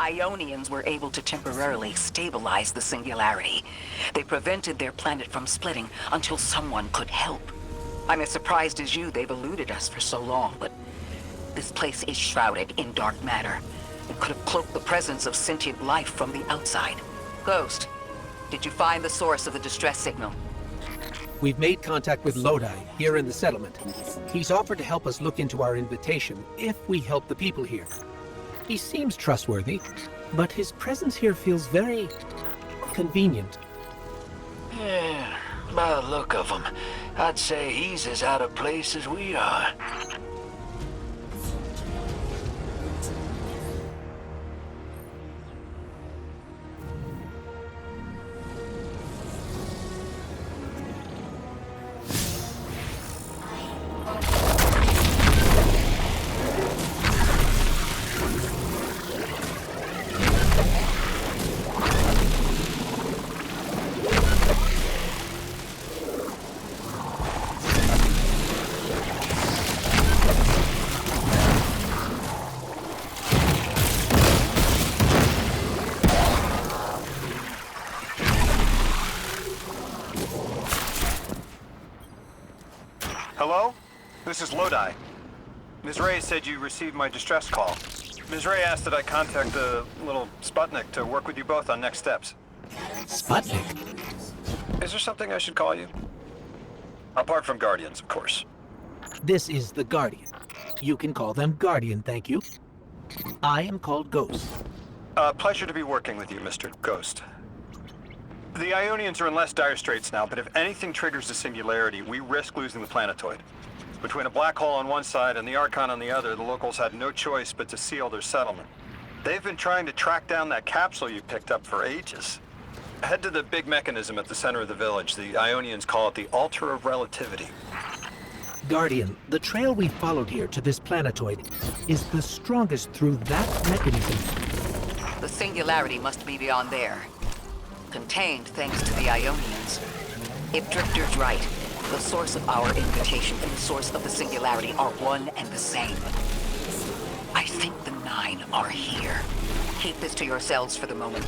Ionians were able to temporarily stabilize the singularity. They prevented their planet from splitting until someone could help. I'm as surprised as you they've eluded us for so long, but this place is shrouded in dark matter. It could have cloaked the presence of sentient life from the outside. Ghost, did you find the source of the distress signal? We've made contact with Lodi, here in the settlement. He's offered to help us look into our invitation, if we help the people here. He seems trustworthy, but his presence here feels very convenient. Yeah, by the look of him, I'd say he's as out of place as we are. Hello? This is Lodi. Ms. Ray said you received my distress call. Ms. Ray asked that I contact the little Sputnik to work with you both on next steps. Sputnik? Is there something I should call you? Apart from Guardians, of course. This is the Guardian. You can call them Guardian, thank you. I am called Ghost. Pleasure to be working with you, Mr. Ghost. The Ionians are in less dire straits now, but if anything triggers the singularity, we risk losing the planetoid. Between a black hole on one side and the Archon on the other, the locals had no choice but to seal their settlement. They've been trying to track down that capsule you picked up for ages. Head to the big mechanism at the center of the village. The Ionians call it the Altar of Relativity. Guardian, the trail we followed here to this planetoid is the strongest through that mechanism. The singularity must be beyond there. Contained thanks to the Ionians. If Drifter's right, the source of our invitation and the source of the singularity are one and the same. I think the Nine are here. Keep this to yourselves for the moment.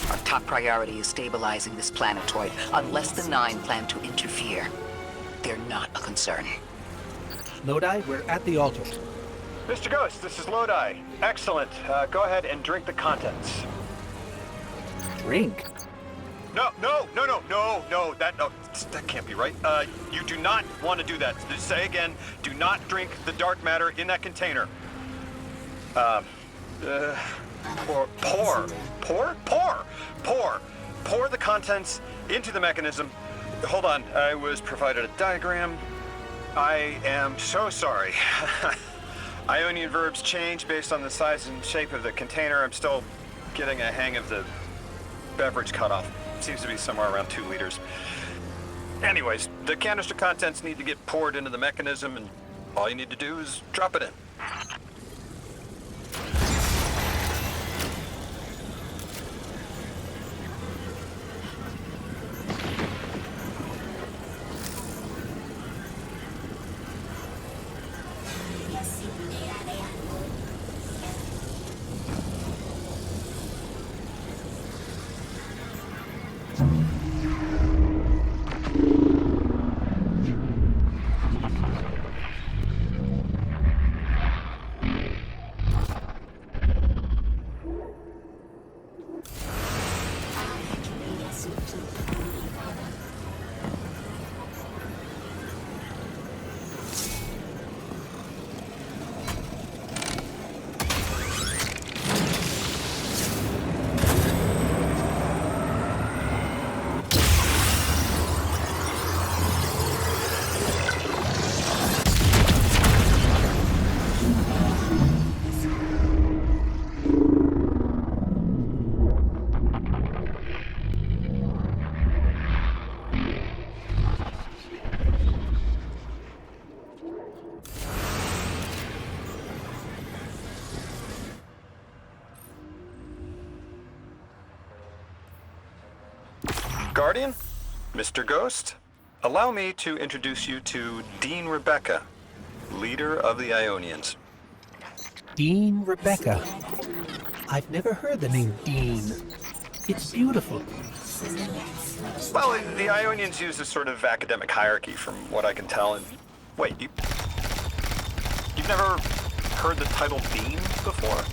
Our top priority is stabilizing this planetoid, unless the Nine plan to interfere. They're not a concern. Lodi, we're at the altar. Mr. Ghost, this is Lodi. Excellent. Go ahead and drink the contents. Drink? No, that can't be right. You do not want to do that. Just say again, do not drink the dark matter in that container. Pour the contents into the mechanism. Hold on, I was provided a diagram. I am so sorry. Ionian verbs change based on the size and shape of the container. I'm still getting a hang of the beverage cutoff. Seems to be somewhere around 2 liters. Anyways, the canister contents need to get poured into the mechanism, and all you need to do is drop it in. Guardian, Mr. Ghost, allow me to introduce you to Dean Rebecca, leader of the Ionians. Dean Rebecca. I've never heard the name Dean. It's beautiful. Well, the Ionians use a sort of academic hierarchy from what I can tell, and... Wait, you've never heard the title Dean before?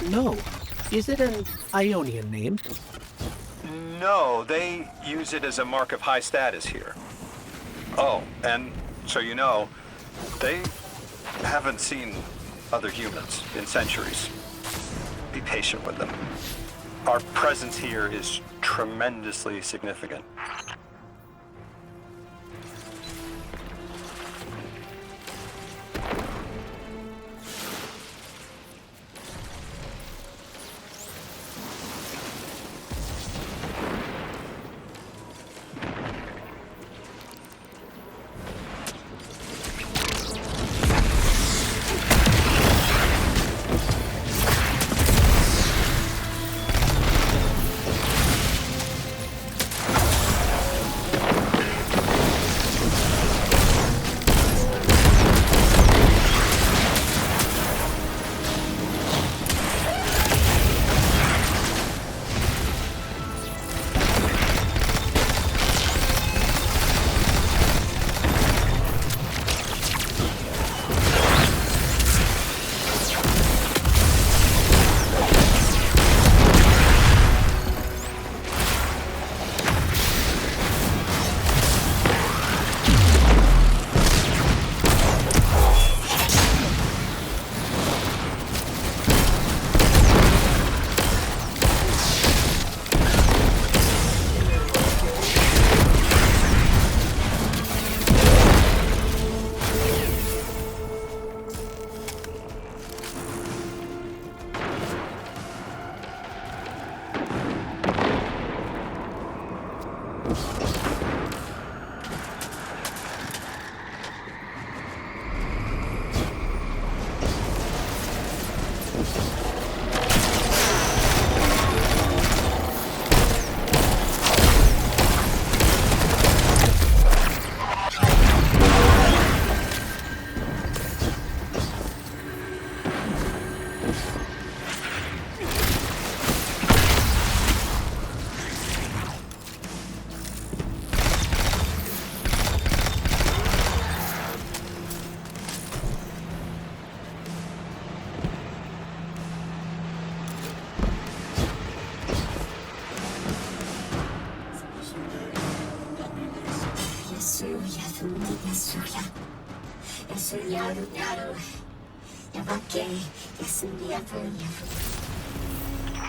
No. Is it an Ionian name? No, they use it as a mark of high status here. Oh, and so you know, they haven't seen other humans in centuries. Be patient with them. Our presence here is tremendously significant.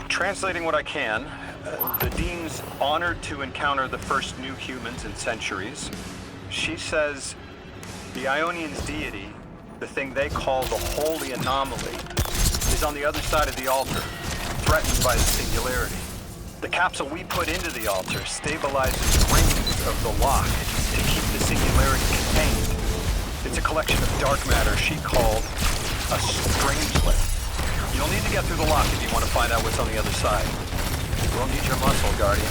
Translating what I can, the Dean's honored to encounter the first new humans in centuries. She says the Ionians' deity, the thing they call the Holy Anomaly, is on the other side of the altar, threatened by the Singularity. The capsule we put into the altar stabilizes the rings of the lock to keep the Singularity contained. It's a collection of dark matter she called a Strangelet. You'll need to get through the lock if you want to find out what's on the other side. We'll need your muscle, Guardian.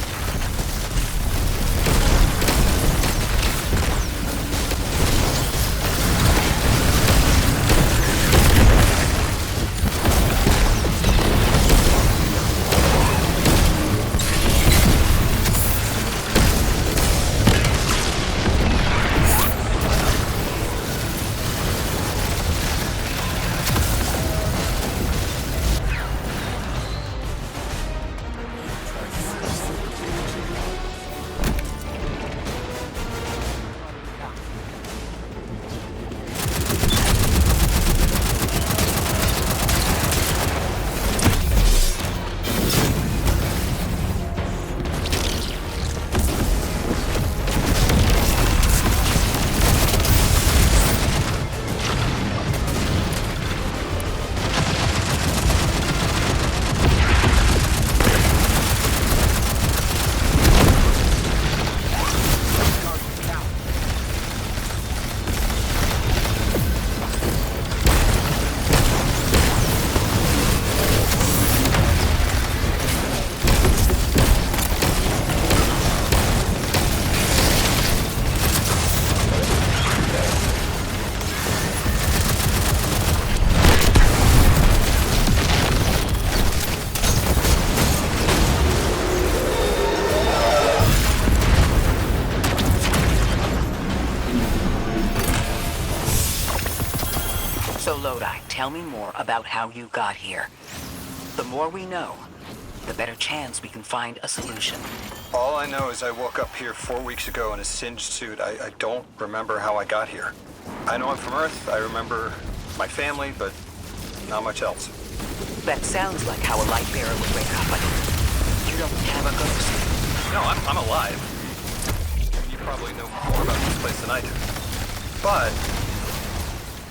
tell me more about how you got here. The more we know, the better chance we can find a solution. All I know is I woke up here 4 weeks ago in a singed suit. I don't remember how I got here. I know I'm from Earth. I remember my family, but not much else. That sounds like how a light bearer would wake up, but you don't have a ghost. No, I'm alive. You probably know more about this place than I do. But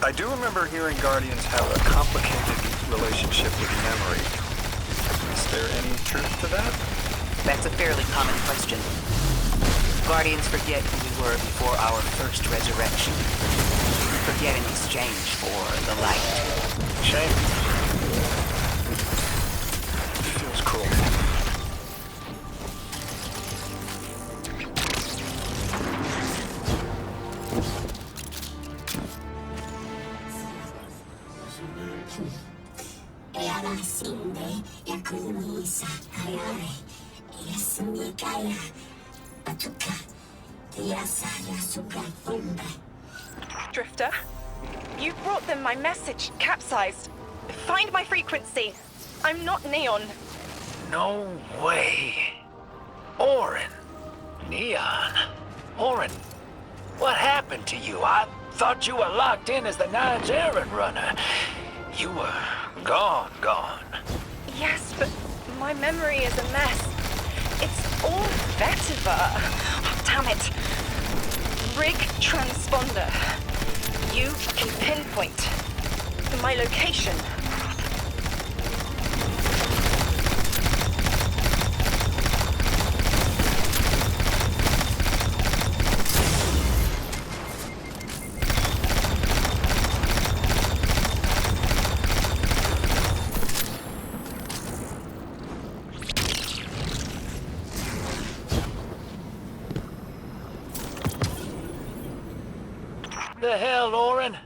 I do remember hearing Guardians have a complicated relationship with memory. Is there any truth to that? That's a fairly common question. Guardians forget who we were before our first resurrection. We forget in exchange for the light. Shame. Feels cruel. Drifter, you brought them my message, capsized. Find my frequency. I'm not Neon. No way. Orin. Neon. Orin, what happened to you? I thought you were locked in as the Nine's errand runner. You were gone. Yes, but my memory is a mess. It's all vetiver. Oh, damn it. Rig transponder. You can pinpoint my location. The hell, Orin?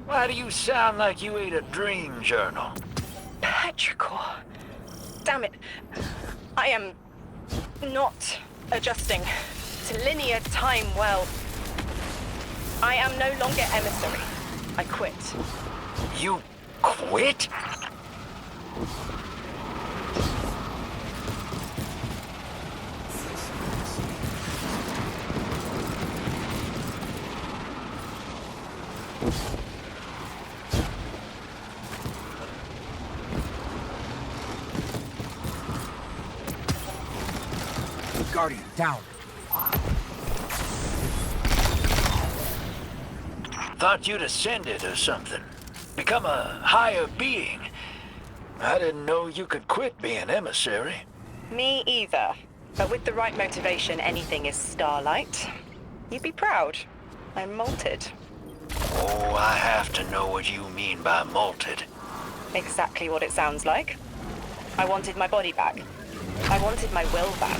Why do you sound like you ate a dream journal? Petrichor. Damn it. I am not adjusting to linear time well. I am no longer emissary. I quit. You quit? Guardian, down. Thought you'd ascended or something. Become a higher being. I didn't know you could quit being emissary. Me either. But with the right motivation, anything is Starlight. You'd be proud. I'm molted. Oh, I have to know what you mean by molted. Exactly what it sounds like. I wanted my body back. I wanted my will back.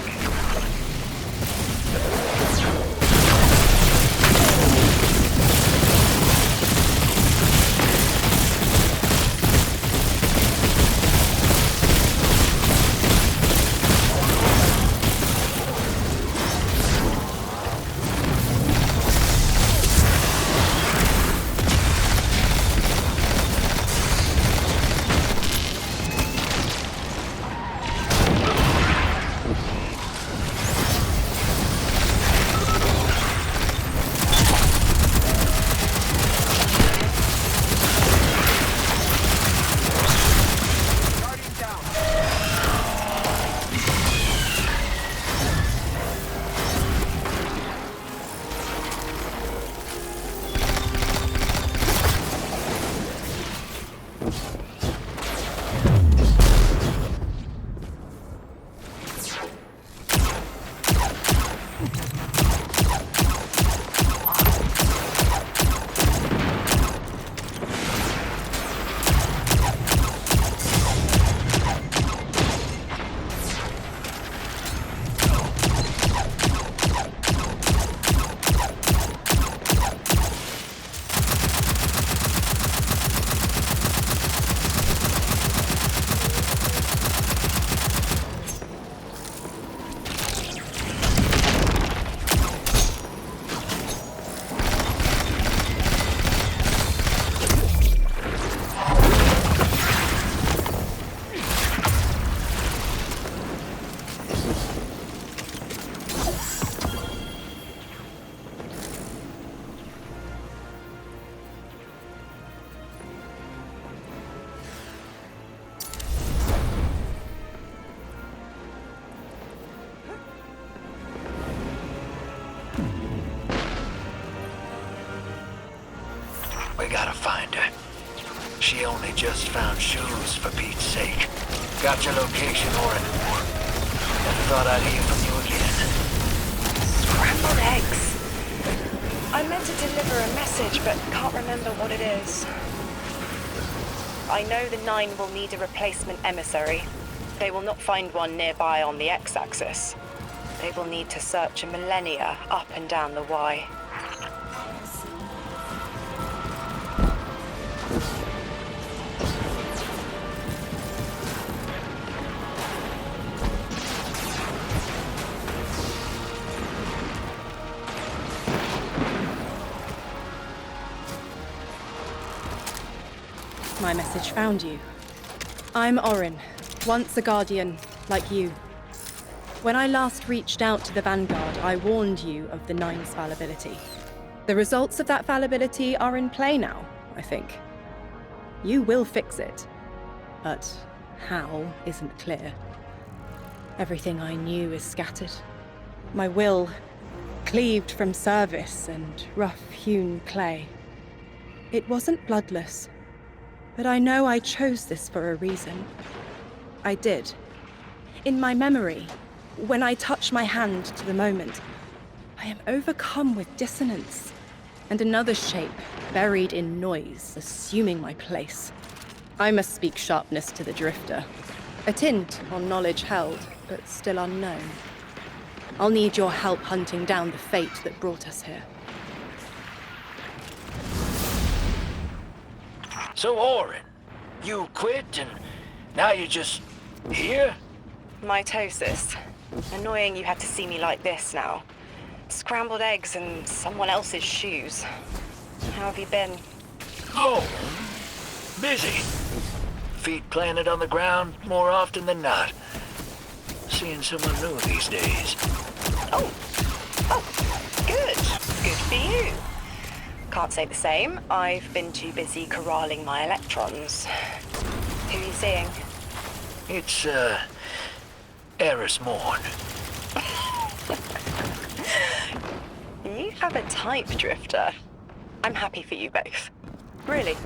She only just found shoes, for Pete's sake. Got your location, Orin. Never thought I'd hear from you again. Scrambled eggs. I meant to deliver a message, but can't remember what it is. I know the Nine will need a replacement emissary. They will not find one nearby on the X-axis. They will need to search a millennia up and down the Y. My message found you. I'm Orin, once a Guardian, like you. When I last reached out to the Vanguard, I warned you of the Nine's fallibility. The results of that fallibility are in play now, I think. You will fix it, but how isn't clear. Everything I knew is scattered. My will, cleaved from service and rough-hewn clay. It wasn't bloodless. But I know I chose this for a reason. I did. In my memory, when I touch my hand to the moment, I am overcome with dissonance, and another shape, buried in noise, assuming my place. I must speak sharpness to the Drifter. A tint on knowledge held, but still unknown. I'll need your help hunting down the fate that brought us here. So, Orin, you quit and now you're just here? Mitosis. Annoying you had to see me like this now. Scrambled eggs and someone else's shoes. How have you been? Oh, busy. Feet planted on the ground more often than not. Seeing someone new these days. Oh, good. Good for you. Can't say the same. I've been too busy corralling my electrons. Who are you seeing? It's, Eris Morn. You have a type, Drifter. I'm happy for you both. Really.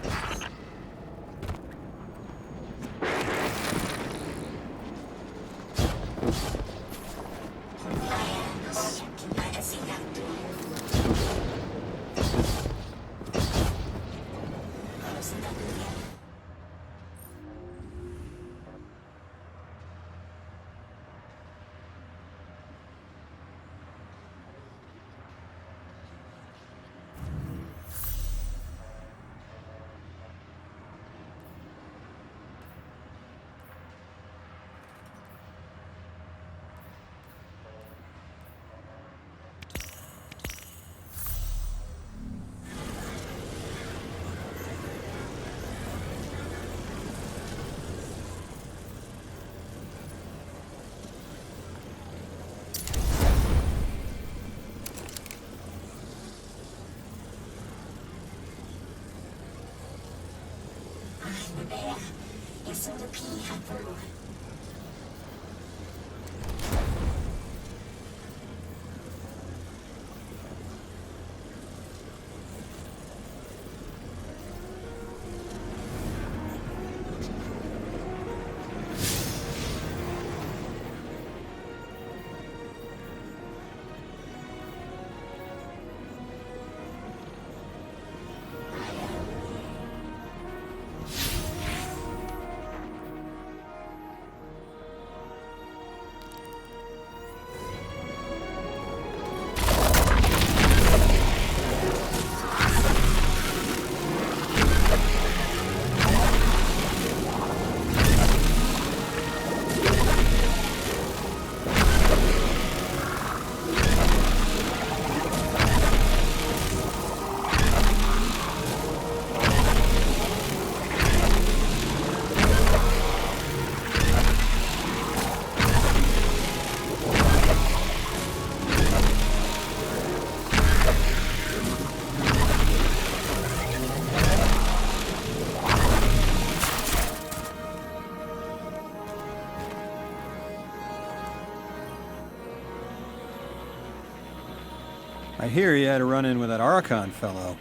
I hear you had a run-in with that Archon fellow.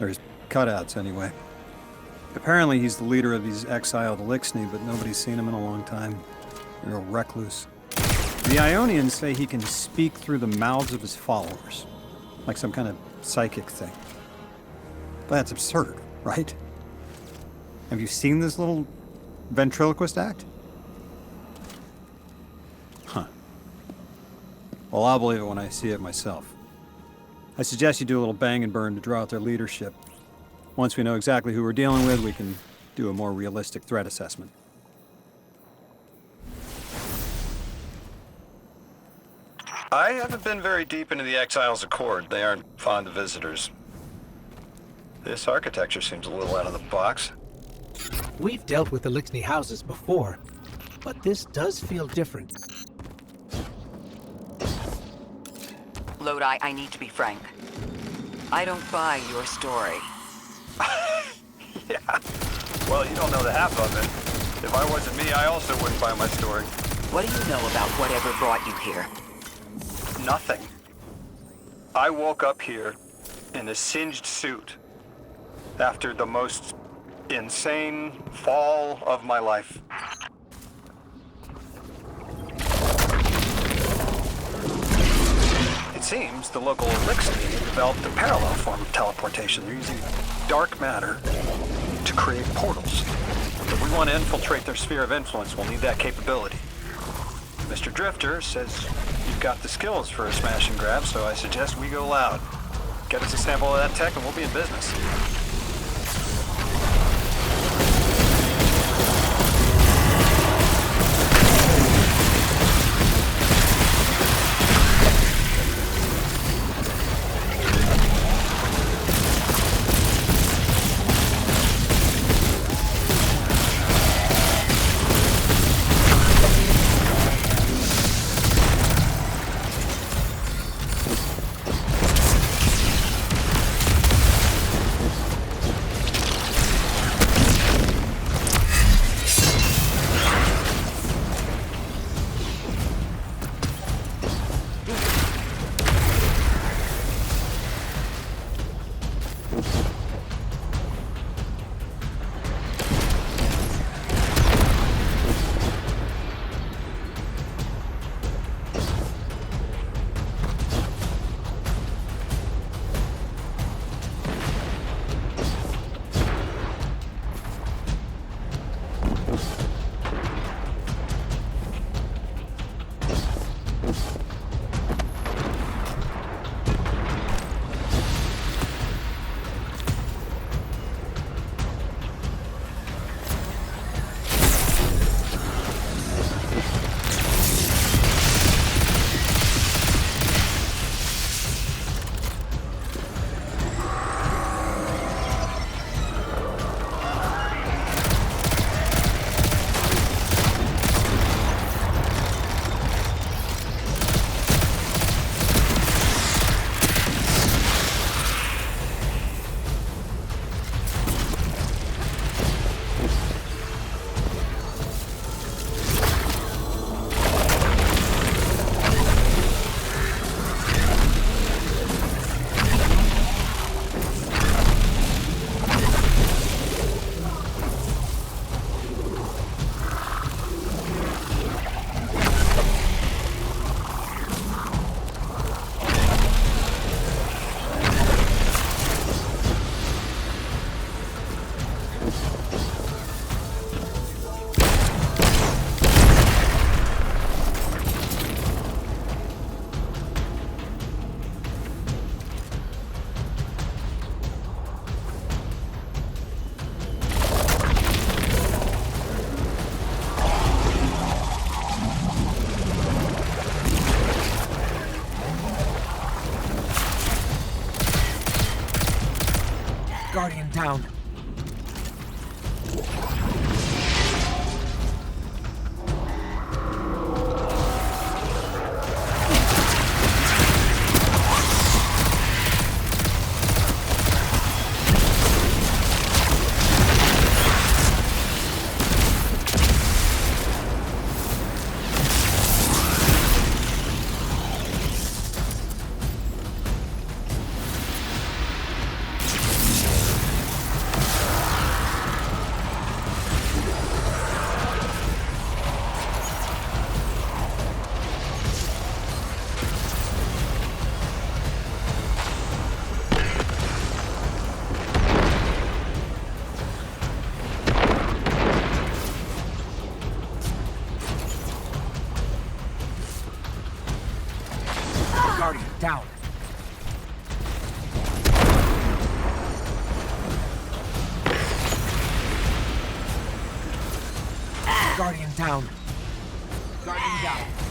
Or his cutouts, anyway. Apparently he's the leader of these exiled Elixni, but nobody's seen him in a long time. They're a recluse. The Ionians say he can speak through the mouths of his followers, like some kind of psychic thing. But that's absurd, right? Have you seen this little ventriloquist act? Huh. Well, I'll believe it when I see it myself. I suggest you do a little bang and burn to draw out their leadership. Once we know exactly who we're dealing with, we can do a more realistic threat assessment. I haven't been very deep into the Exiles Accord. They aren't fond of visitors. This architecture seems a little out of the box. We've dealt with Elixni houses before, but this does feel different. Lodi, I need to be frank. I don't buy your story. Yeah. Well, you don't know the half of it. If I wasn't me, I also wouldn't buy my story. What do you know about whatever brought you here? Nothing. I woke up here in a singed suit after the most insane fall of my life. It seems the local Elixni developed a parallel form of teleportation. They're using dark matter to create portals. If we want to infiltrate their sphere of influence, we'll need that capability. Mr. Drifter says you've got the skills for a smash and grab, so I suggest we go loud. Get us a sample of that tech and we'll be in business. Guardian down. Guardian, down. Guardian down. Guardian down.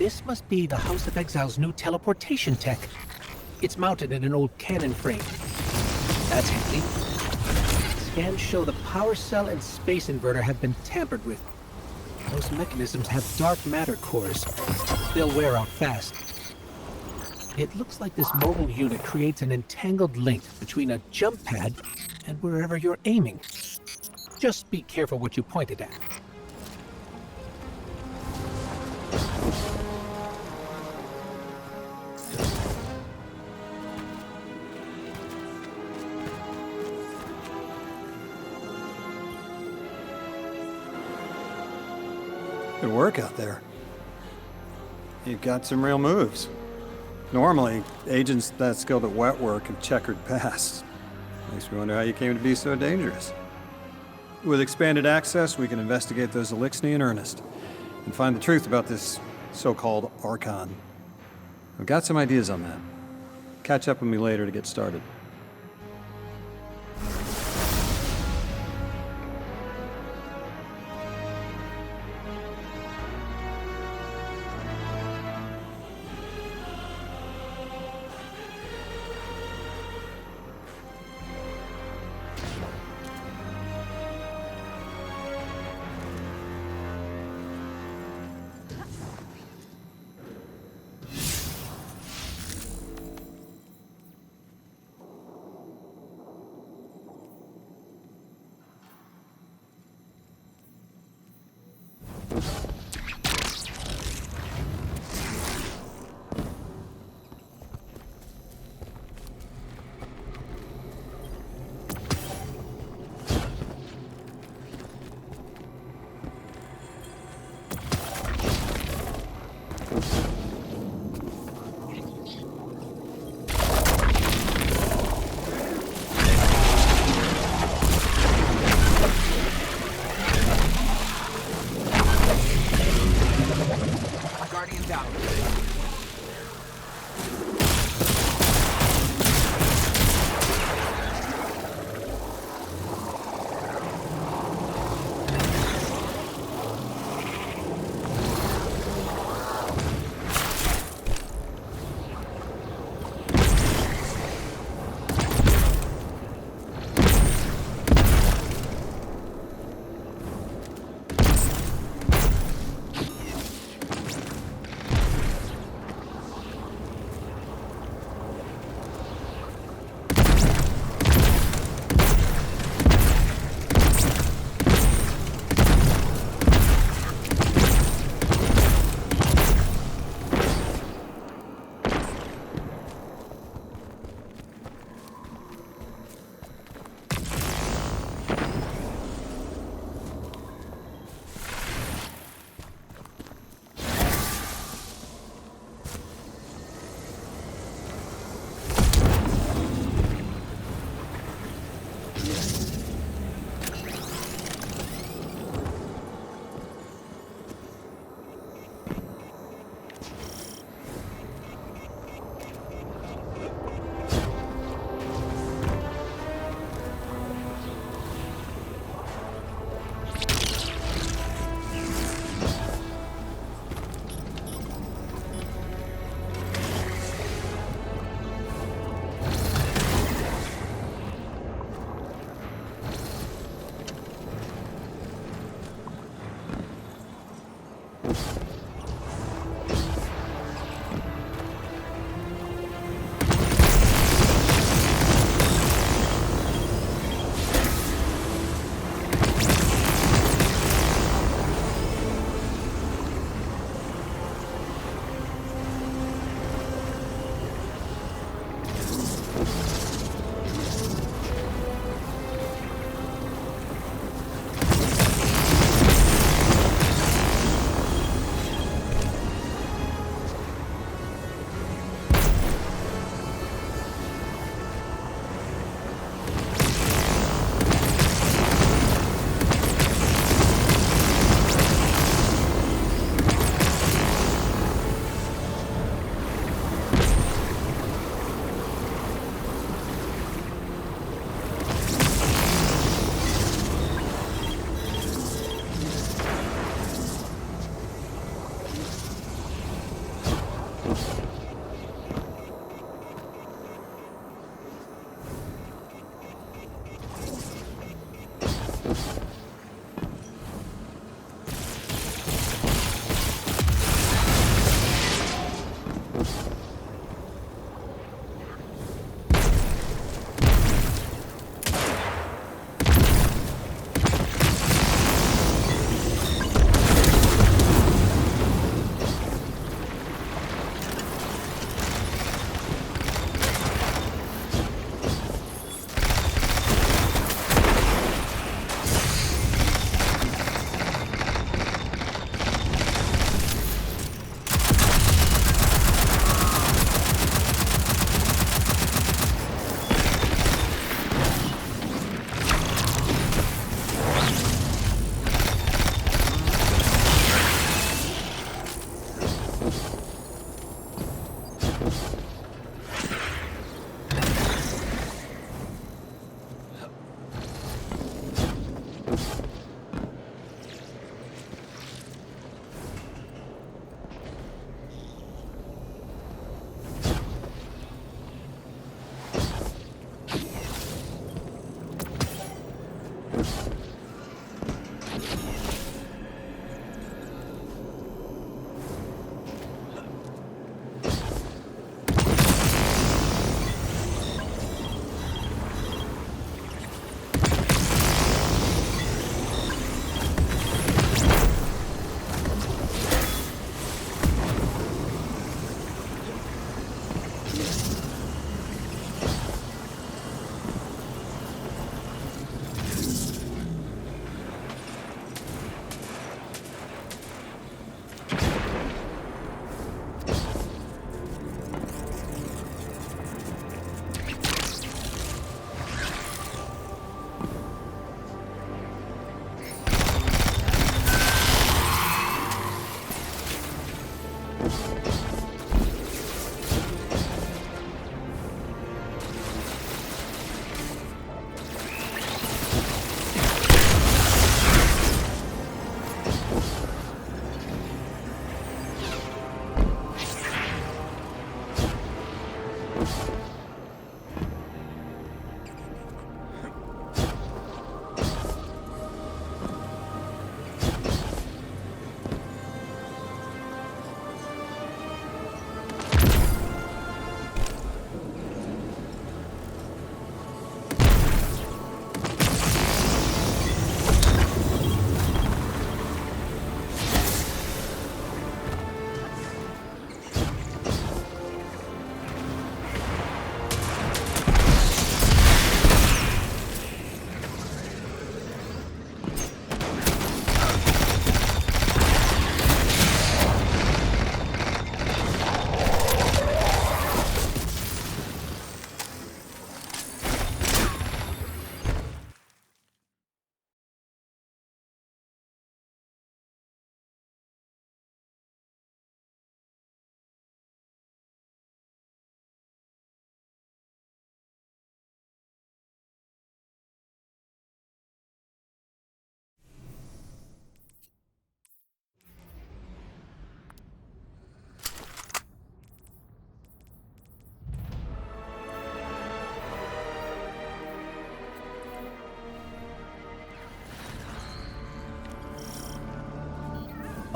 This must be the House of Exile's new teleportation tech. It's mounted in an old cannon frame. That's handy. Scans show the power cell and space inverter have been tampered with. Those mechanisms have dark matter cores. They'll wear out fast. It looks like this mobile unit creates an entangled link between a jump pad and wherever you're aiming. Just be careful what you pointed at. Good work out there. You've got some real moves. Normally, agents that skilled at wet work have checkered pasts. Makes me wonder how you came to be so dangerous. With expanded access, we can investigate those Elixni in earnest and find the truth about this so-called Archon. I've got some ideas on that. Catch up with me later to get started.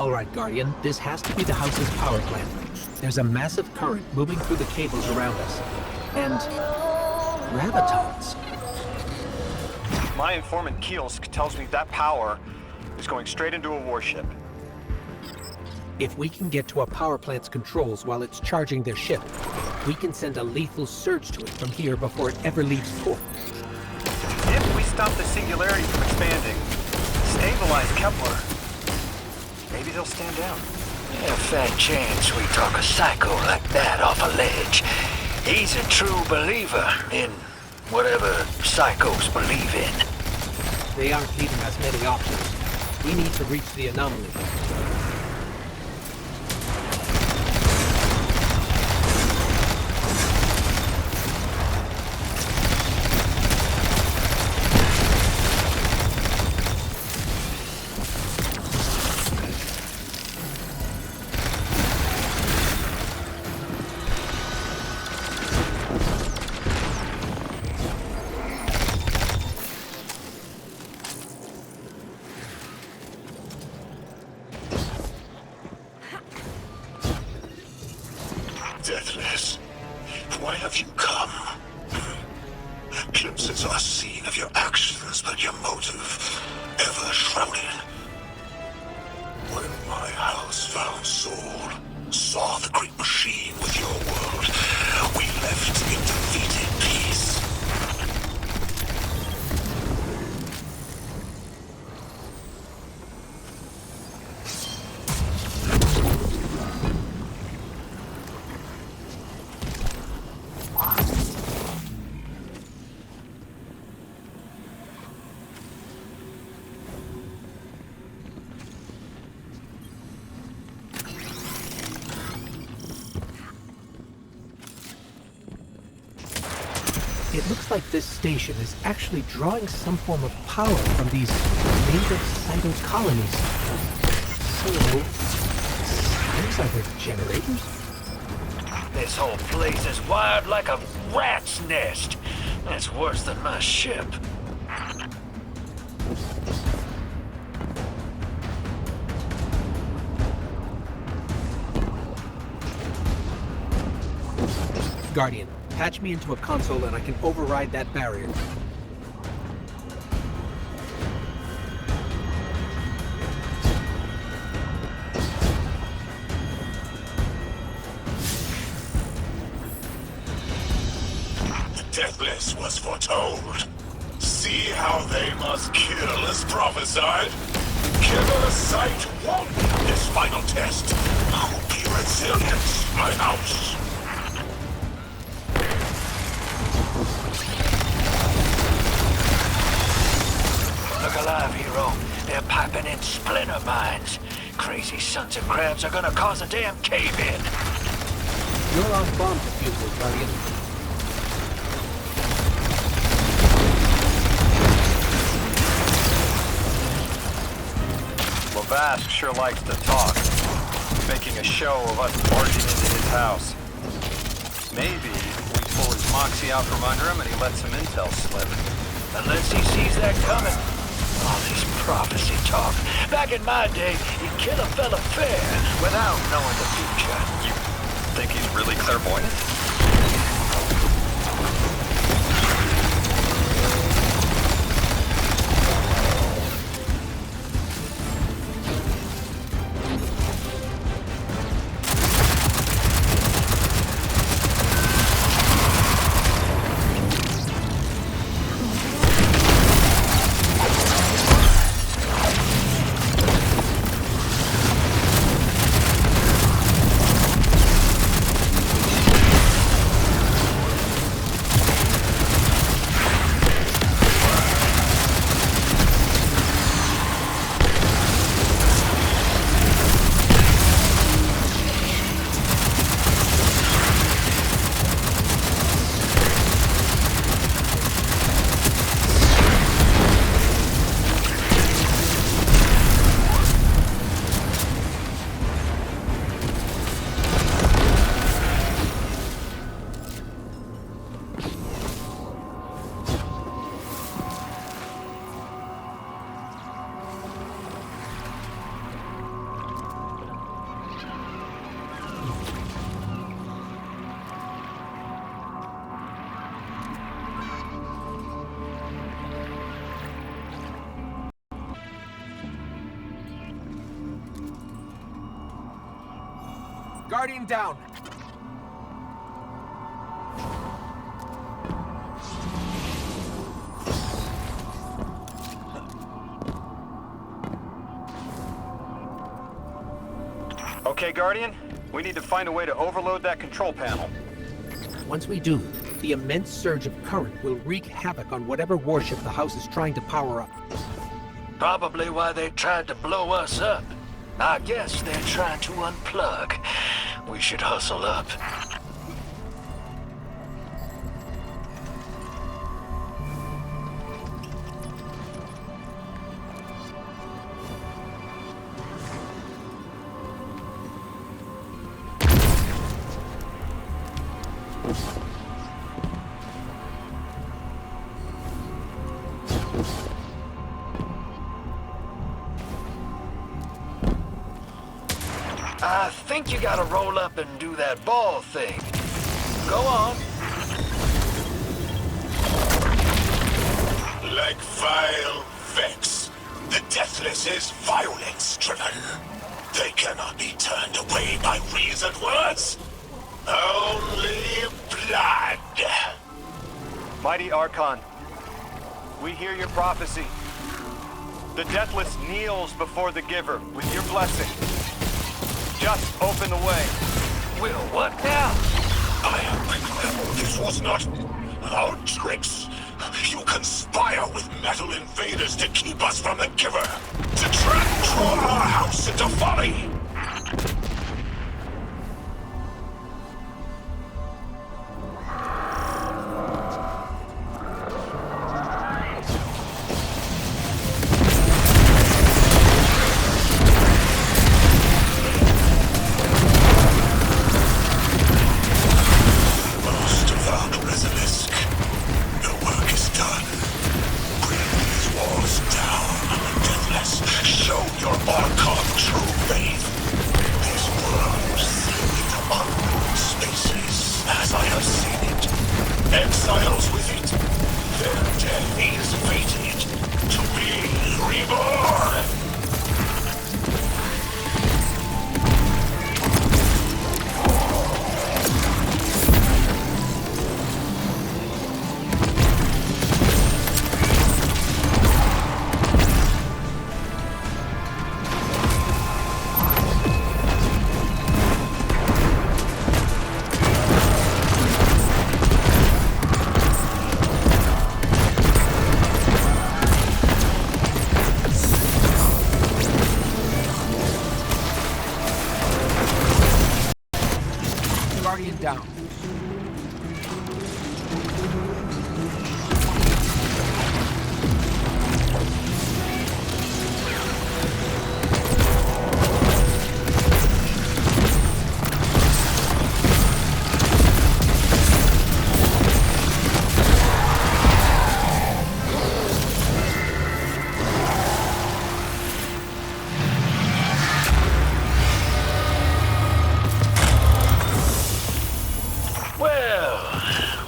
All right, Guardian, this has to be the house's power plant. There's a massive current moving through the cables around us. And gravitons. My informant Kielsk tells me that power is going straight into a warship. If we can get to a power plant's controls while it's charging their ship, we can send a lethal surge to it from here before it ever leaves port. If we stop the singularity from expanding, stabilize Kepler, maybe they'll stand down. A fat chance we talk a psycho like that off a ledge. He's a true believer in whatever psychos believe in. They aren't leaving us many options. We need to reach the anomaly. Deathless, why have you come? Glimpses are seen of your actions, but your motive ever shrouded. When my house found Saul, saw the great machine with your world, we left in defeated peace. It looks like this station is actually drawing some form of power from these native cyber colonies. So, these are their generators? This whole place is wired like a rat's nest. It's worse than my ship. Guardian, patch me into a console and I can override that barrier. The Deathless was foretold. See how they must kill as prophesied? Killer Sight won this final test. I'll be resilient, my house. Look alive, hero. They're piping in splinter mines. Crazy sons of crabs are gonna cause a damn cave-in. You're on bomb defusal, Guardian. Lavask sure likes to talk, making a show of us barging into his house. Maybe we pull his moxie out from under him and he lets some intel slip. Unless he sees that coming. All this prophecy talk. Back in my day, you'd kill a fella fair without knowing the future. You think he's really clairvoyant? Guardian down! Okay, Guardian, we need to find a way to overload that control panel. Once we do, the immense surge of current will wreak havoc on whatever warship the house is trying to power up. Probably why they tried to blow us up. I guess they're trying to unplug. We should hustle up. I think you gotta roll up and do that ball thing. Go on. Like vile Vex, the Deathless is violence-driven. They cannot be turned away by reasoned words. Only blood. Mighty Archon, we hear your prophecy. The Deathless kneels before the Giver with your blessing. Just open the way. Will, what now? This was not our tricks. You conspire with metal invaders to keep us from the Giver. To transform our house into folly. Exiles with it. Their death is fated to be reborn. Guardian down.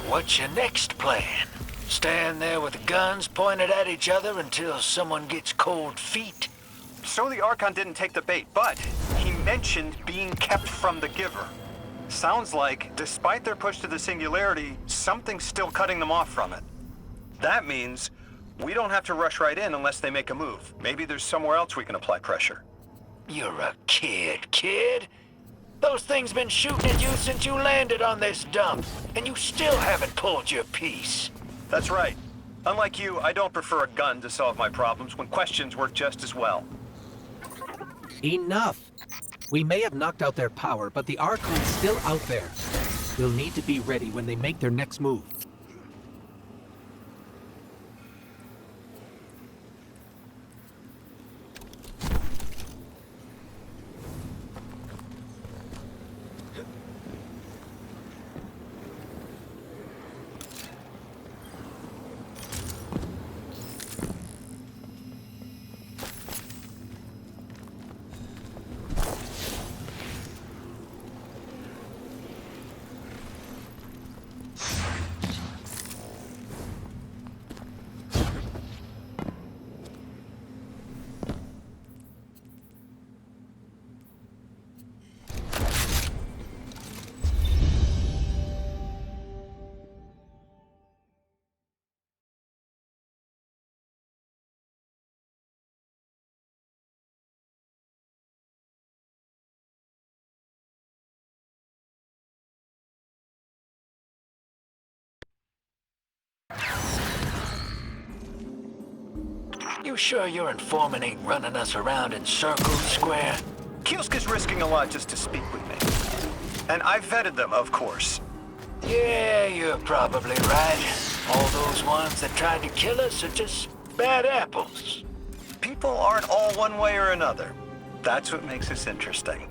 What's your next plan? Stand there with the guns pointed at each other until someone gets cold feet? So the Archon didn't take the bait, but he mentioned being kept from the Giver. Sounds like, despite their push to the Singularity, something's still cutting them off from it. That means we don't have to rush right in unless they make a move. Maybe there's somewhere else we can apply pressure. You're a kid. Those things been shooting at you since you landed on this dump, and you still haven't pulled your piece. That's right. Unlike you, I don't prefer a gun to solve my problems when questions work just as well. Enough! We may have knocked out their power, but the Archon's still out there. We'll need to be ready when they make their next move. You sure your informant ain't running us around in circles, Square? Kielsk is risking a lot just to speak with me. And I vetted them, of course. Yeah, you're probably right. All those ones that tried to kill us are just bad apples. People aren't all one way or another. That's what makes this interesting.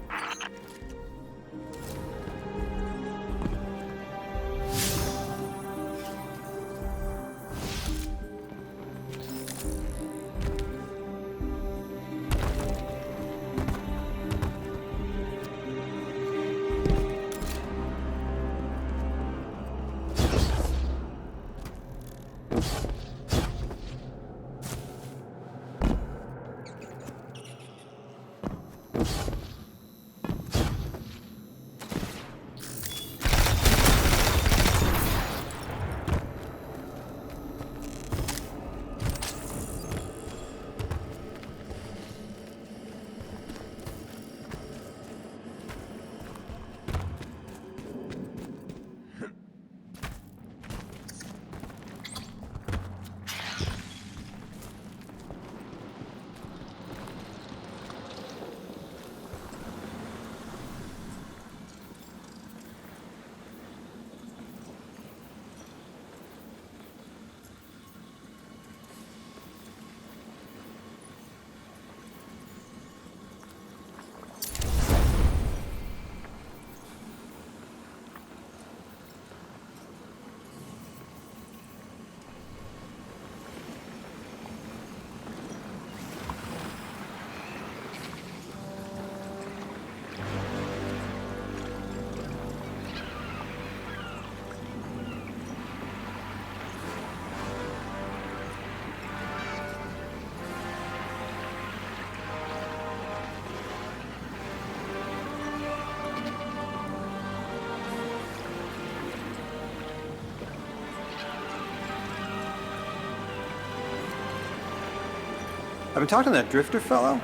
I've been talking to that drifter fellow.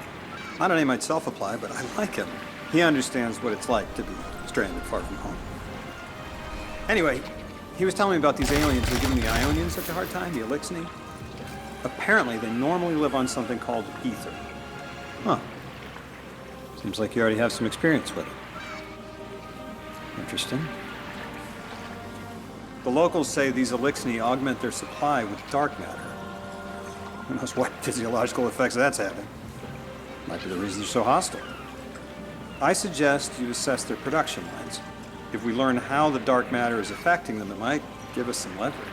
I don't know, he might self-apply, but I like him. He understands what it's like to be stranded far from home. Anyway, he was telling me about these aliens who are giving the Ionians such a hard time, the Elixni. Apparently, they normally live on something called ether. Huh. Seems like you already have some experience with it. Interesting. The locals say these Elixni augment their supply with dark matter. Who knows what physiological effects that's having. Might be the reason they're so hostile. I suggest you assess their production lines. If we learn how the dark matter is affecting them, it might give us some leverage.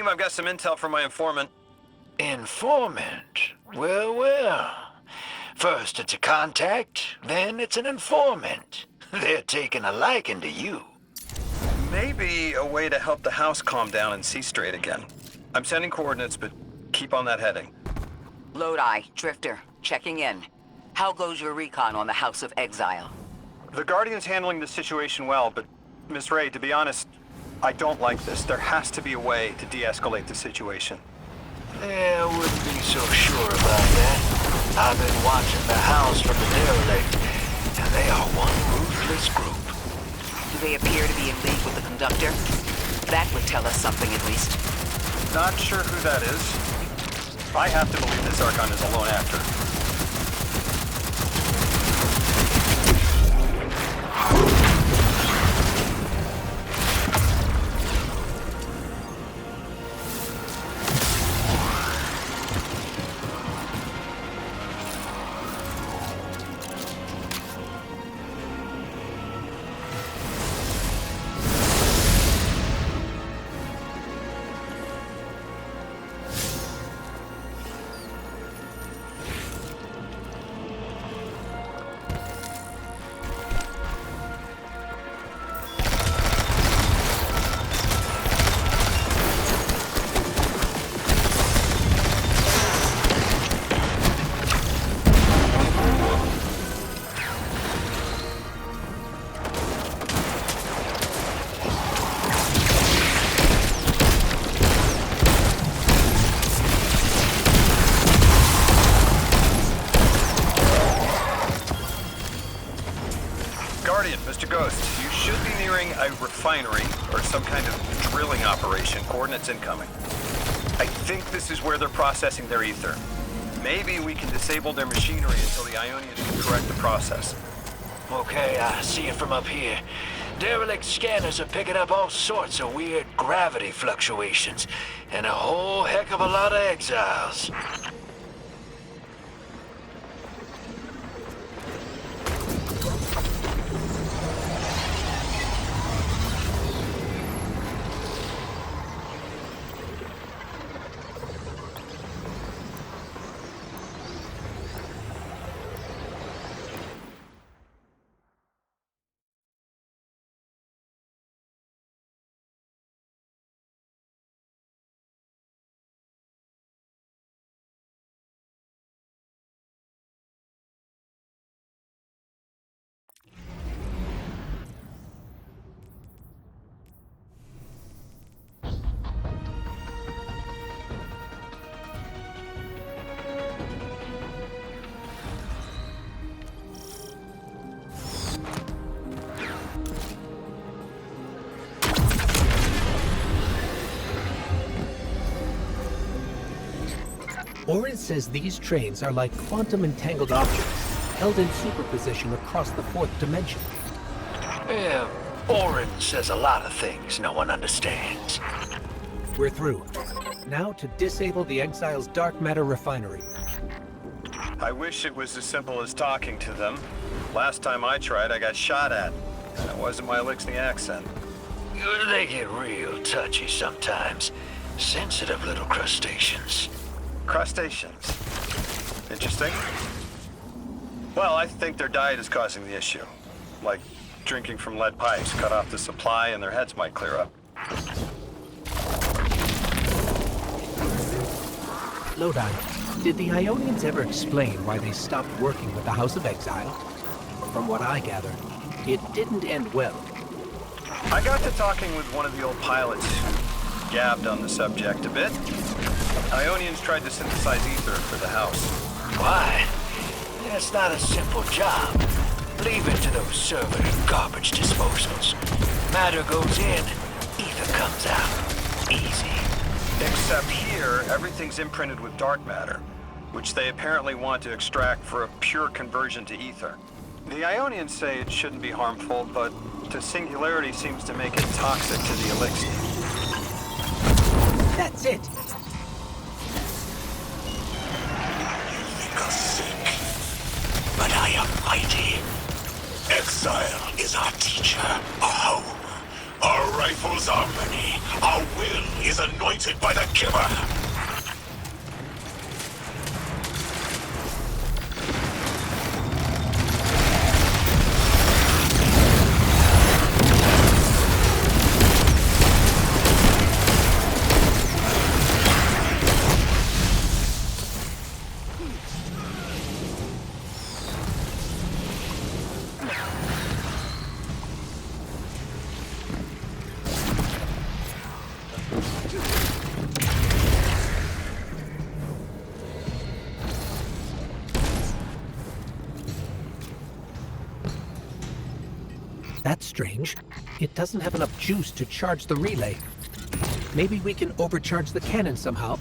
I've got some intel from my informant. Informant? Well, well. First it's a contact, then it's an informant. They're taking a liking to you. Maybe a way to help the house calm down and see straight again. I'm sending coordinates, but keep on that heading. Lodi, Drifter, checking in. How goes your recon on the House of Exile? The Guardian's handling the situation well, but Miss Ray, to be honest, I don't like this. There has to be a way to de-escalate the situation. Yeah, I wouldn't be so sure about that. I've been watching the house from the derelict, and they are one ruthless group. Do they appear to be in league with the Conductor? That would tell us something at least. Not sure who that is. I have to believe this Archon is a lone actor. Guardian, Mr. Ghost, you should be nearing a refinery or some kind of drilling operation. Coordinates incoming. I think this is where they're processing their ether. Maybe we can disable their machinery until the Ionians can correct the process. Okay, I see it from up here. Derelict scanners are picking up all sorts of weird gravity fluctuations, and a whole heck of a lot of exiles. Orin says these trains are like quantum entangled objects, held in superposition across the fourth dimension. Yeah, Orin says a lot of things no one understands. We're through. Now to disable the Exile's dark matter refinery. I wish it was as simple as talking to them. Last time I tried, I got shot at. And it wasn't my Elixni accent. They get real touchy sometimes. Sensitive little crustaceans. Crustaceans. Interesting. Well, I think their diet is causing the issue. Like drinking from lead pipes, cut off the supply and their heads might clear up. Lodi, did the Ionians ever explain why they stopped working with the House of Exile? From what I gather, it didn't end well. I got to talking with one of the old pilots who gabbed on the subject a bit. Ionians tried to synthesize ether for the house. Why? That's not a simple job. Leave it to those server garbage disposals. Matter goes in, ether comes out. Easy. Except here, everything's imprinted with dark matter, which they apparently want to extract for a pure conversion to ether. The Ionians say it shouldn't be harmful, but the singularity seems to make it toxic to the Elixni. That's it! Are sick, but I am mighty. Exile is our teacher, our home, our rifles are many. Our will is anointed by the giver. That's strange. It doesn't have enough juice to charge the relay. Maybe we can overcharge the cannon somehow.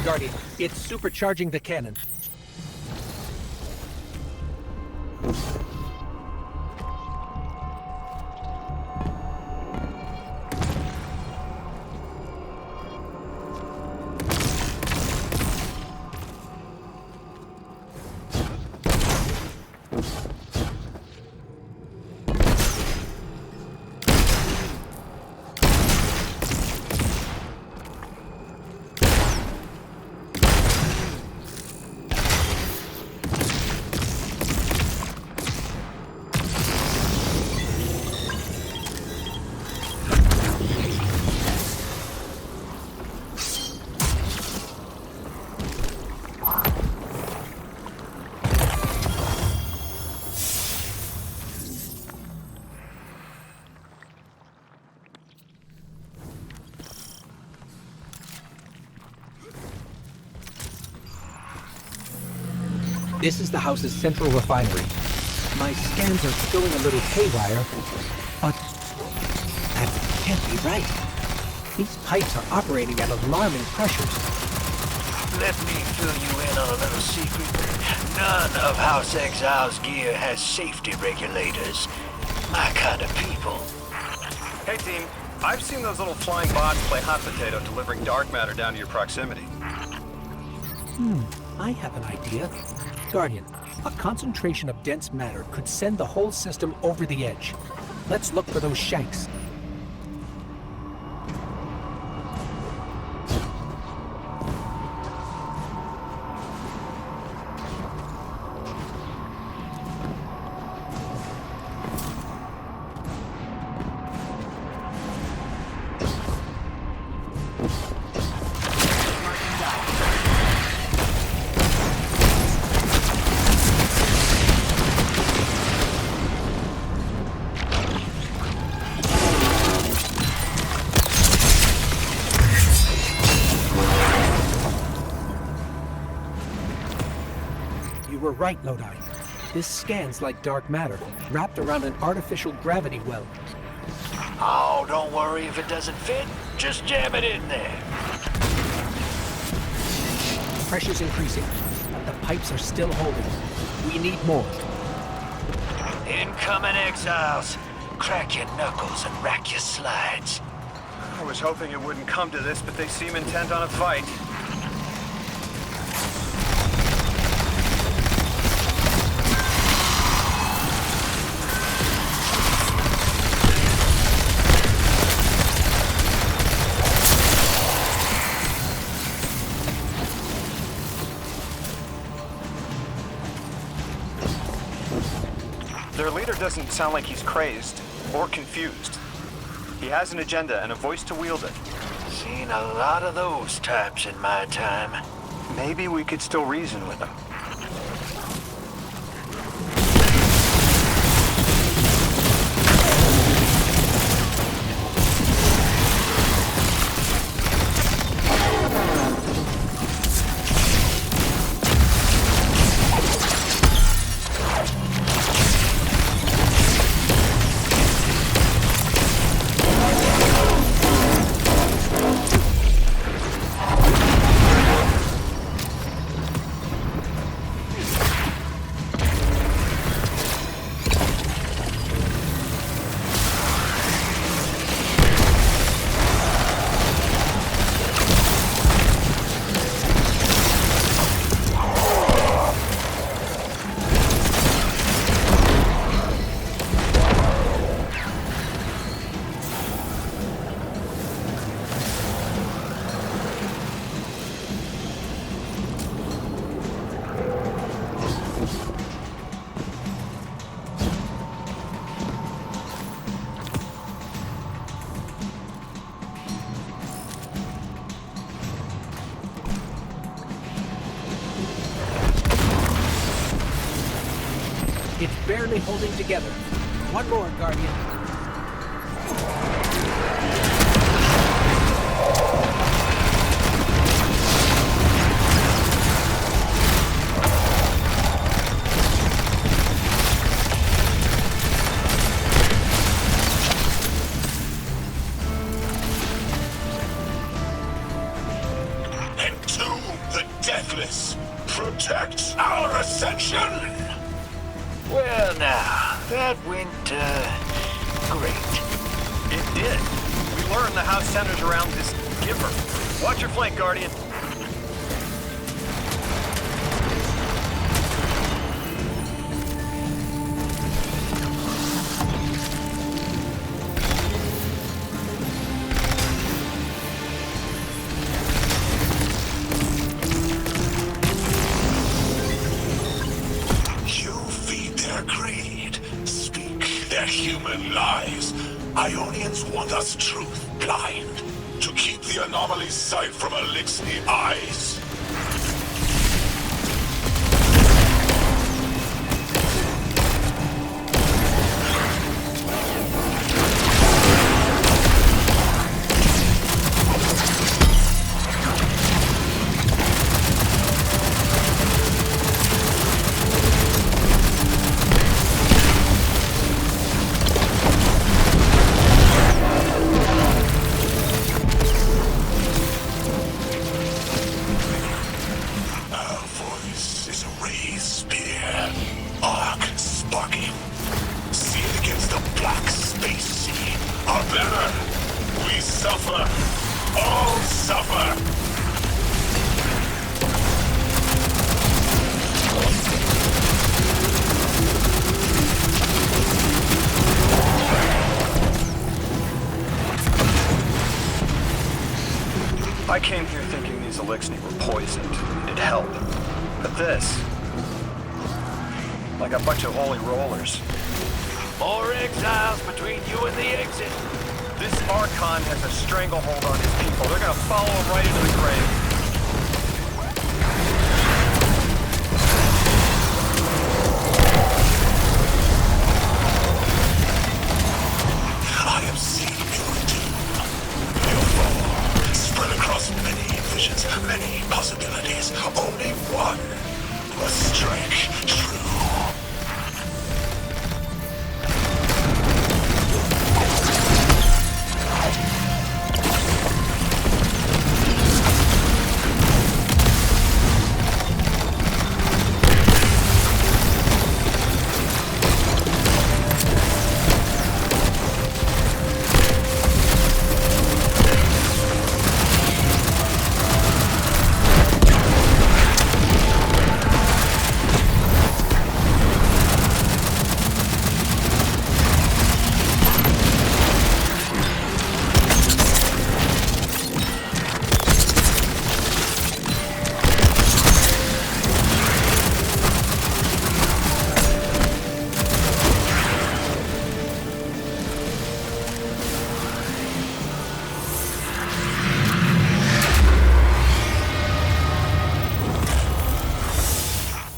Guardian, it's supercharging the cannon. This is the house's central refinery. My scans are going a little haywire, but that can't be right. These pipes are operating at alarming pressures. Let me fill you in on a little secret. None of House Exile's gear has safety regulators. My kind of people. Hey team, I've seen those little flying bots play hot potato delivering dark matter down to your proximity. I have an idea. Guardian, a concentration of dense matter could send the whole system over the edge. Let's look for those shanks. You were right, Lodi. This scans like dark matter, wrapped around an artificial gravity well. Oh, don't worry if it doesn't fit. Just jam it in there. Pressure's increasing. The pipes are still holding. We need more. Incoming exiles. Crack your knuckles and rack your slides. I was hoping it wouldn't come to this, but they seem intent on a fight. Their leader doesn't sound like he's crazed or confused. He has an agenda and a voice to wield it. Seen a lot of those types in my time. Maybe we could still reason with him. It's barely holding together. One more, Guardian. Entomb the Deathless. Protect our ascension. Well now, that went, great. It did. We learned the house centers around this giver. Watch your flank, Guardian. Human lies. Ionians want us truth blind, to keep the anomaly's sight from Eliksni eyes. I came here thinking these Eliksni were poisoned. It'd help. But this... like a bunch of holy rollers. More exiles between you and the exit. This Archon has a stranglehold on his people. They're gonna follow him right into the grave. I am seeing your doom. Your fall, spread across many visions, many possibilities. Only one must strike true.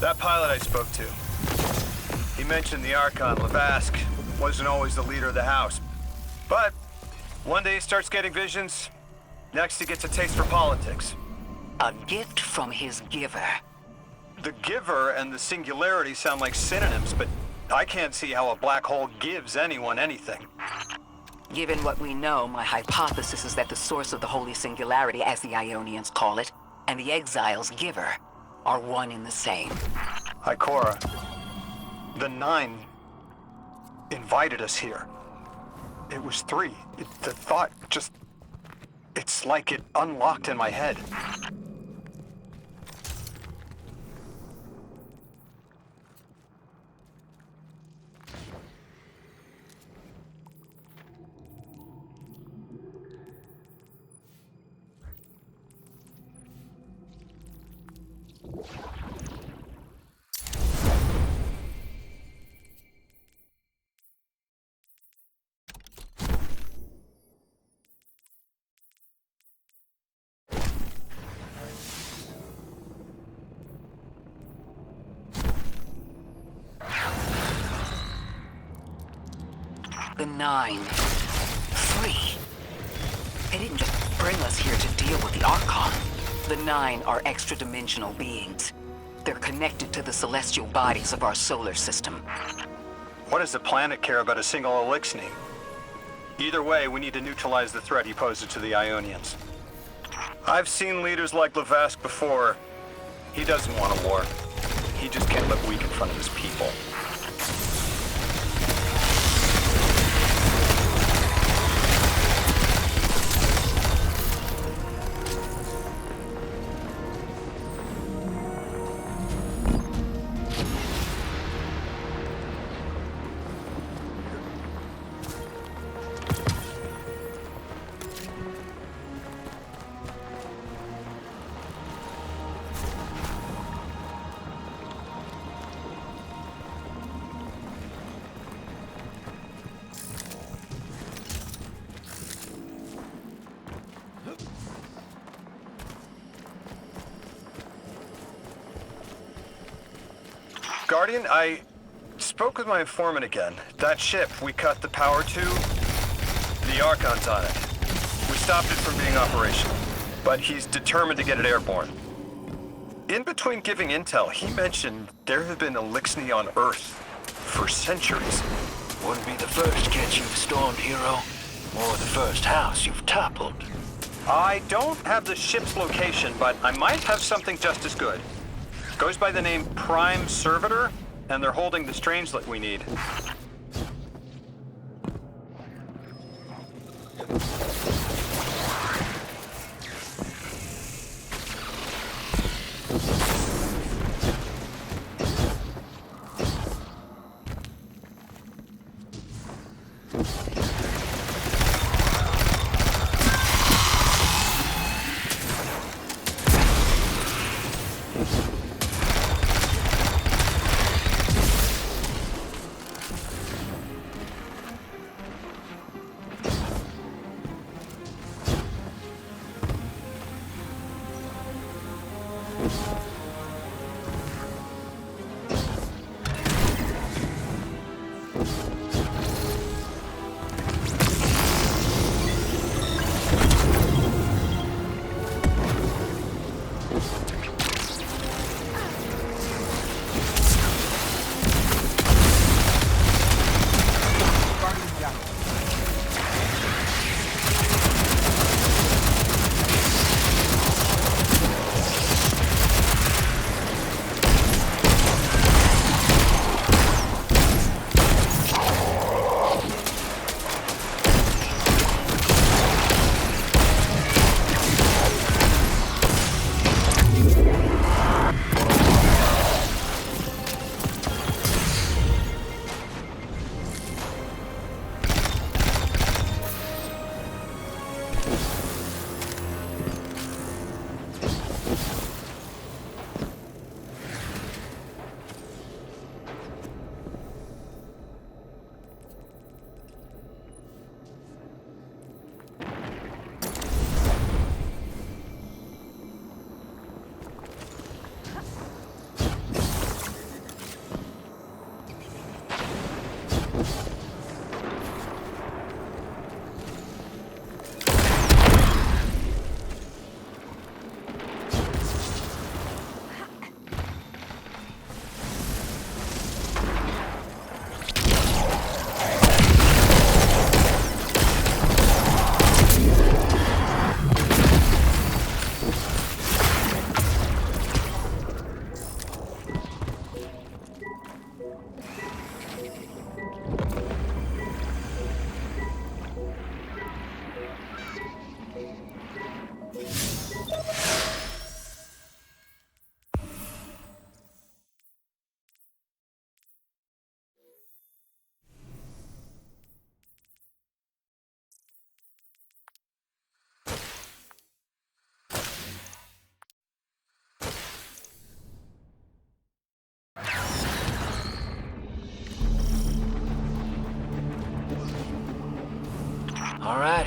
That pilot I spoke to, he mentioned the Archon, Lavask. wasn't always the leader of the house. But one day he starts getting visions, next he gets a taste for politics. A gift from his giver. The giver and the singularity sound like synonyms, but I can't see how a black hole gives anyone anything. Given what we know, my hypothesis is that the source of the Holy Singularity, as the Ionians call it, and the Exile's giver are one and the same. Ikora, the Nine invited us here. It was 3. The thought just... It's like it unlocked in my head. The Nine. 3. They didn't just bring us here to deal with the Archon. The Nine are extra-dimensional beings. They're connected to the celestial bodies of our solar system. What does the planet care about a single Elixni? Either way, we need to neutralize the threat he poses to the Ionians. I've seen leaders like Lavask before. He doesn't want a war. He just can't look weak in front of his people. Guardian, I spoke with my informant again. That ship we cut the power to, the Archon's on it. We stopped it from being operational, but he's determined to get it airborne. In between giving intel, he mentioned there have been Elixni on Earth for centuries. Wouldn't be the first catch you've stormed, hero, or the first house you've toppled. I don't have the ship's location, but I might have something just as good. Goes by the name Prime Servitor, and they're holding the Strangelet we need.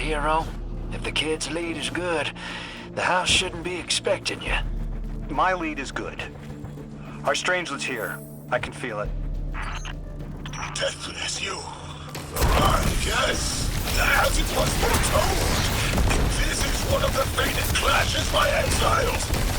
hero. If the kid's lead is good, the house shouldn't be expecting you. My lead is good. Our strangelet's here. I can feel it. Deathless, you. Arrive, yes. As it was foretold. This is one of the fated clashes by exiles.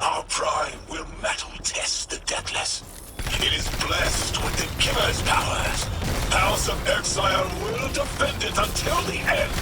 Our prime will metal test the Deathless. It is blessed with the Giver's powers. House of Exile will defend it until the end.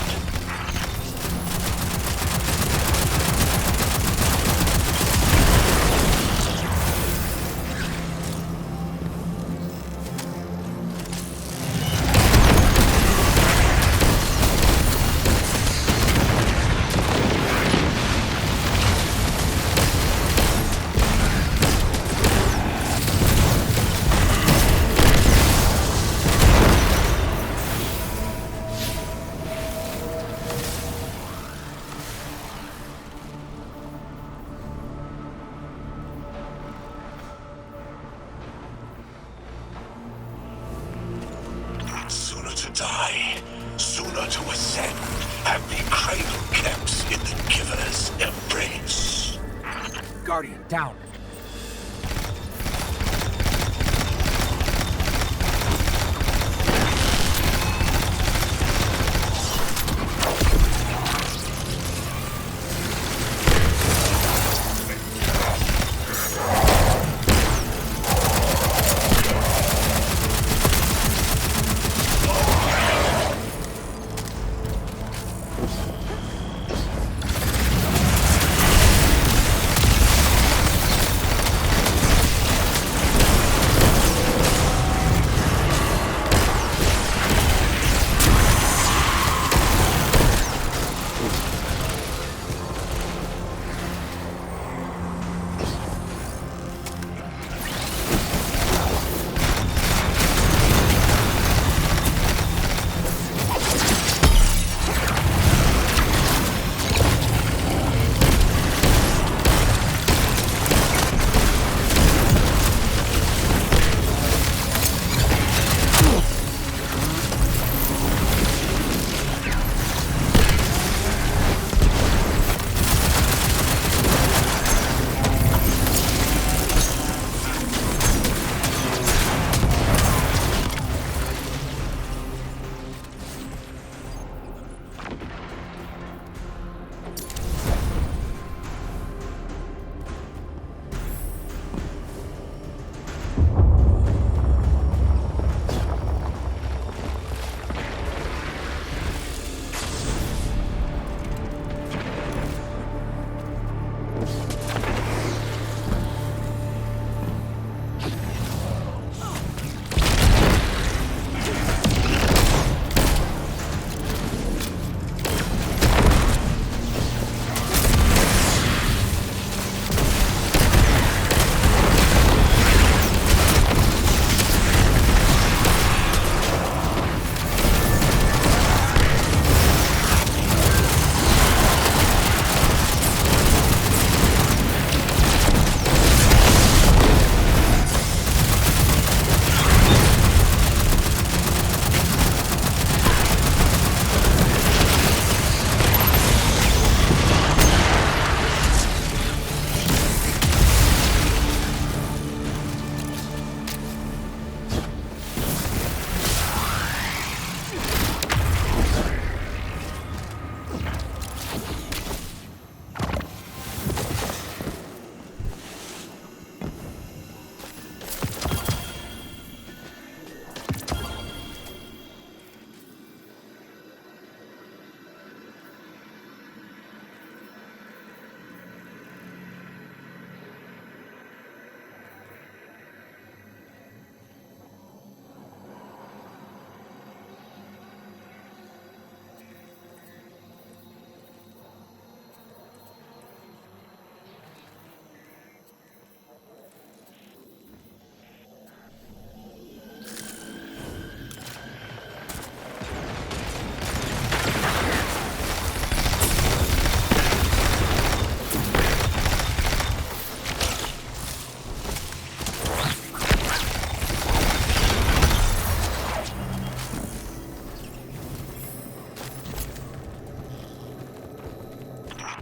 Sooner to die, sooner to ascend, and be cradle kept in the Giver's embrace. Guardian, down.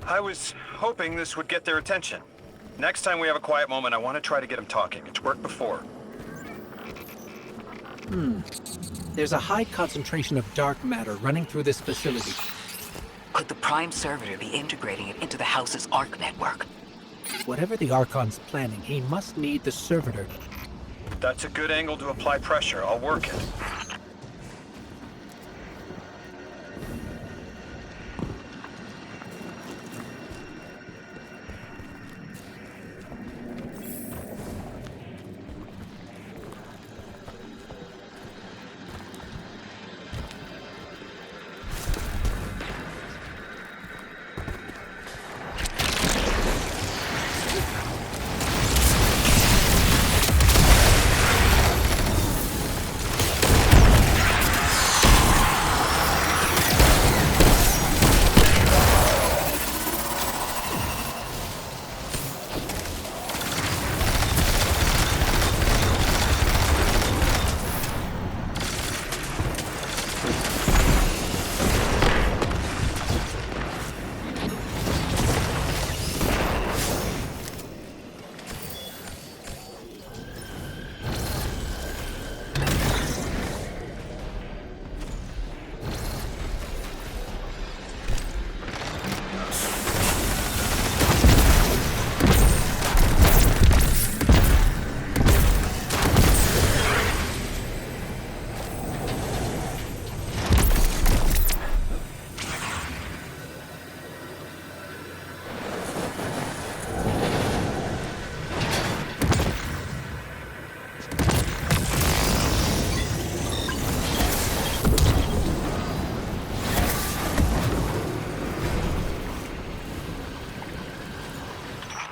I was hoping this would get their attention. Next time we have a quiet moment, I want to try to get them talking. It's worked before. There's a high concentration of dark matter running through this facility. Could the Prime Servitor be integrating it into the House's Arc network? Whatever the Archon's planning, he must need the Servitor. That's a good angle to apply pressure. I'll work it.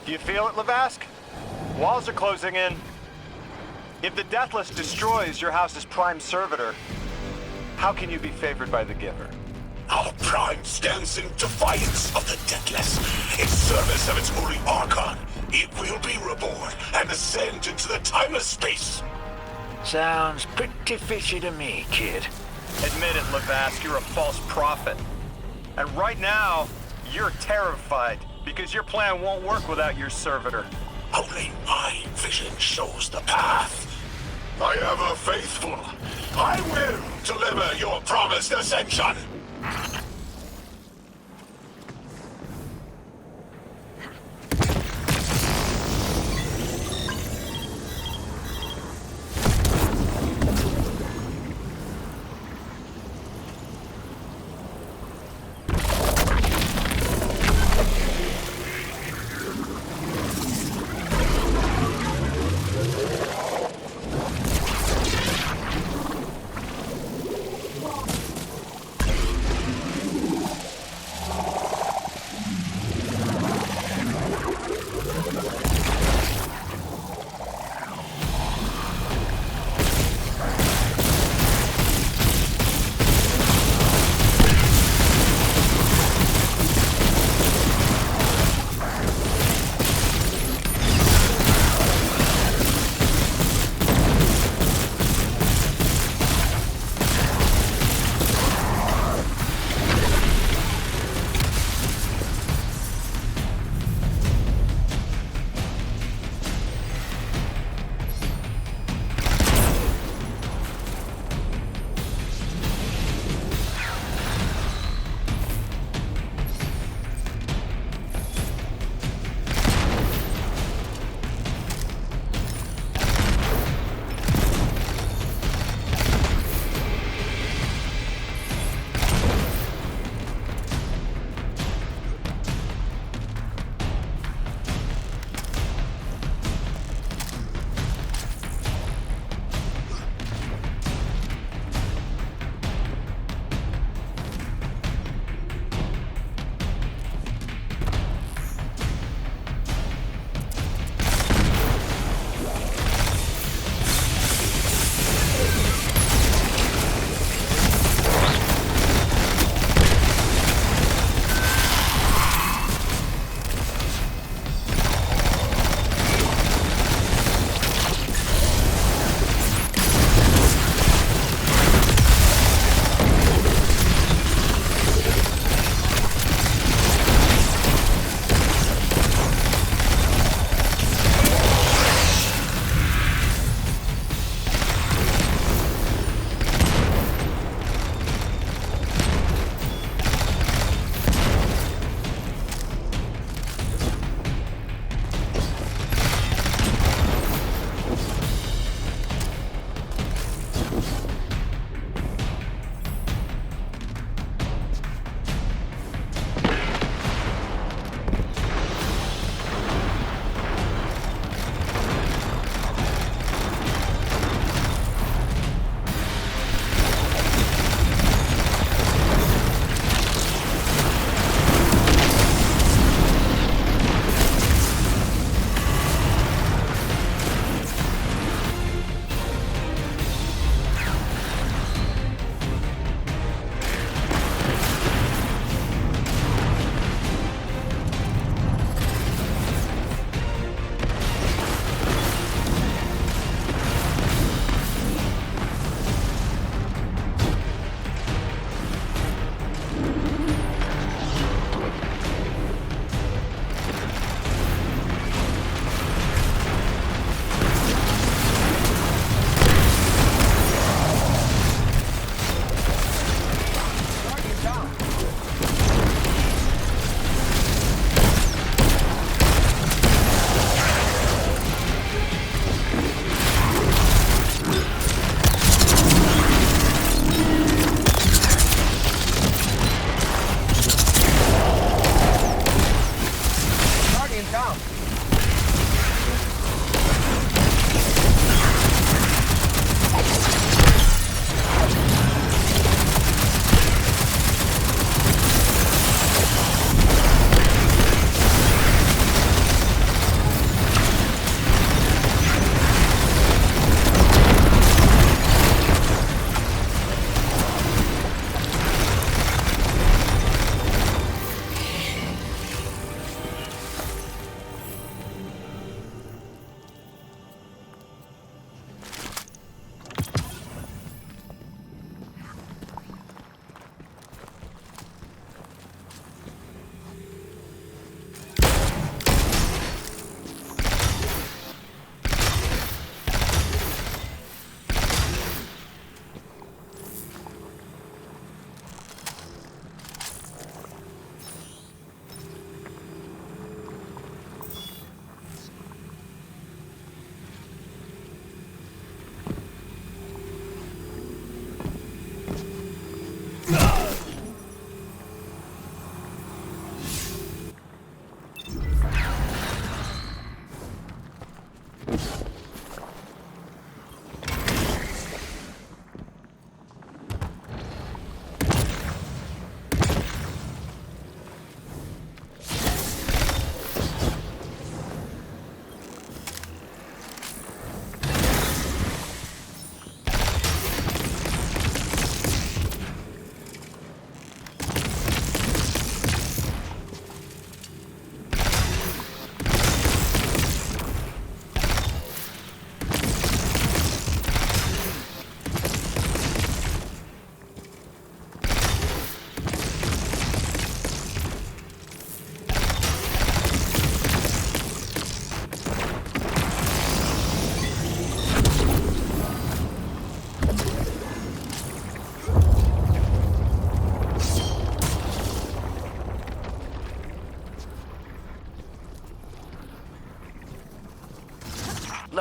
Do you feel it, Lavask? Walls are closing in. If the Deathless destroys your house's Prime Servitor, how can you be favored by the Giver? Our Prime stands in defiance of the Deathless. In service of its holy Archon, it will be reborn and ascend into the timeless space. Sounds pretty fishy to me, kid. Admit it, Lavask, you're a false prophet. And right now, you're terrified because your plan won't work without your servitor. Only my vision shows the path. I am a faithful. I will deliver your promised ascension.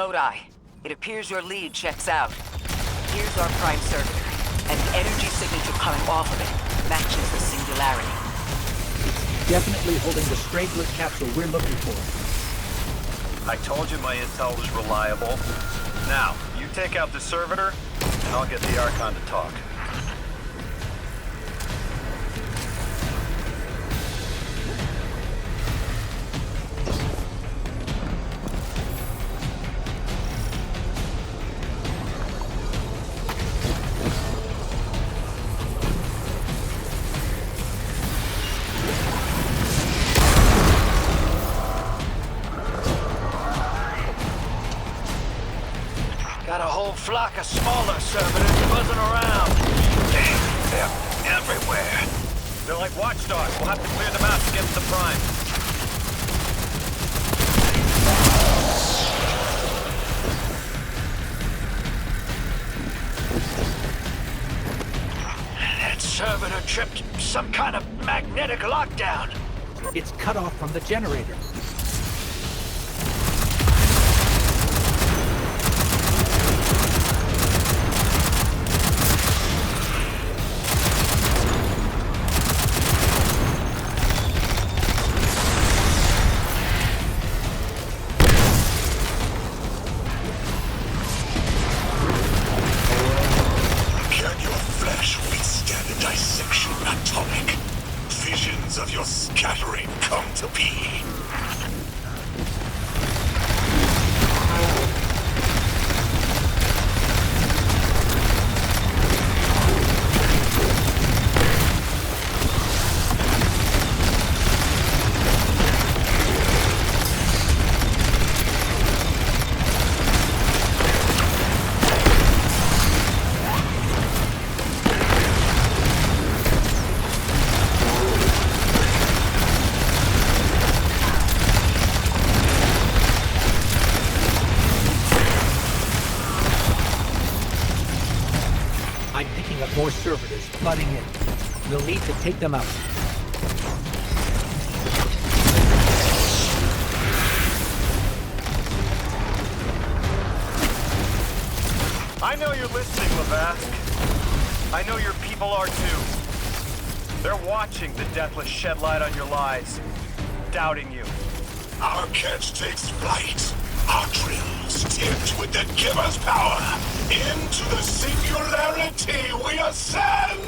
Lodi. It appears your lead checks out. Here's our prime servitor, and the energy signature coming off of it matches the singularity. Definitely holding the Strangler capsule we're looking for. I told you my intel was reliable. Now, you take out the servitor, and I'll get the Archon to talk. Got a whole flock of smaller servitors buzzing around. Dang, they're everywhere. They're like watchdogs. We'll have to clear them out to get to the Prime. That servitor tripped some kind of magnetic lockdown. It's cut off from the generator. Can your flesh withstand a dissection atomic? Visions of your scattering come to be. I'm picking up more servitors flooding in. We'll need to take them out. I know you're listening, Lavask. I know your people are too. They're watching the Deathless shed light on your lies, doubting you. Our catch takes flight. Our drills tipped with the giver's power. Into the singularity we ascend!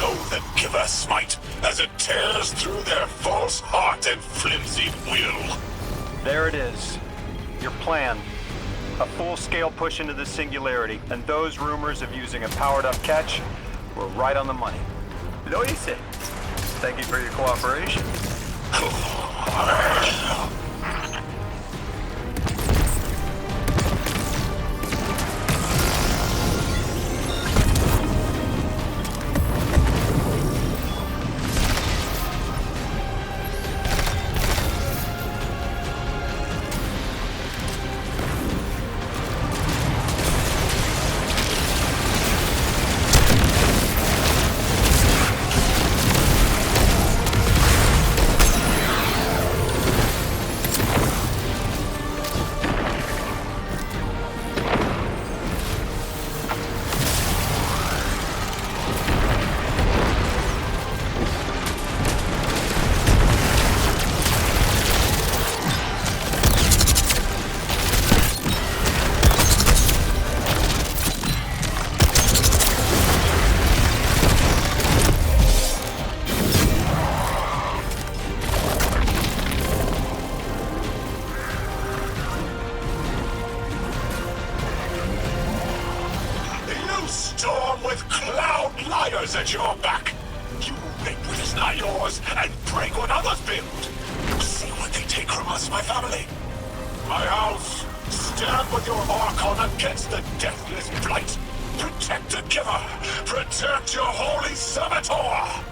know the Giver's might as it tears through their false heart and flimsy will. There it is. Your plan. A full-scale push into the Singularity, and those rumors of using a powered-up Ketch were right on the money. Lo hice. Thank you for your cooperation. At your back. You make what is not yours and break what others build. See what they take from us, my family. My house, stand with your Archon against the deathless blight. Protect the Giver. Protect your holy servitor.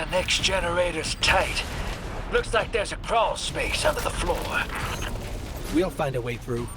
Next generator's tight. Looks like there's a crawl space under the floor. We'll find a way through.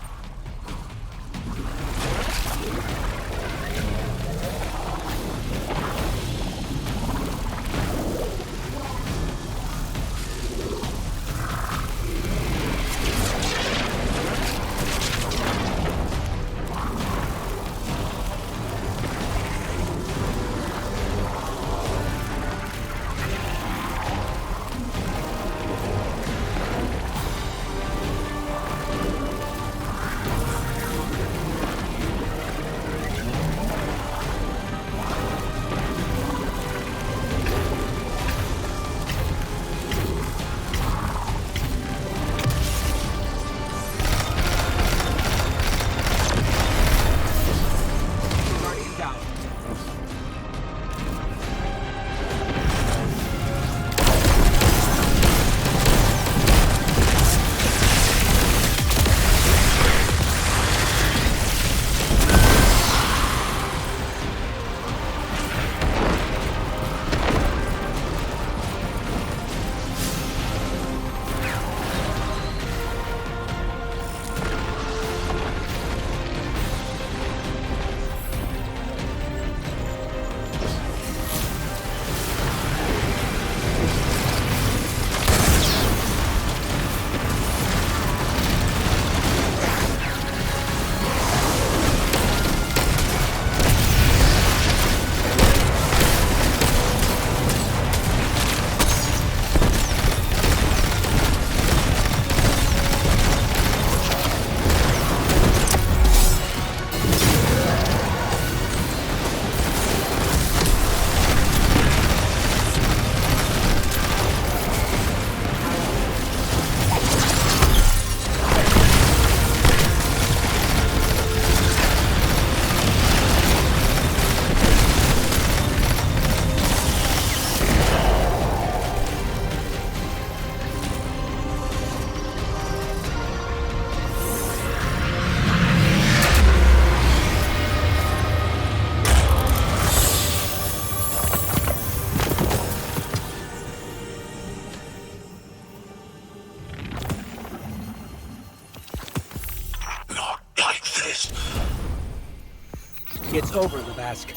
It's over, Lavask.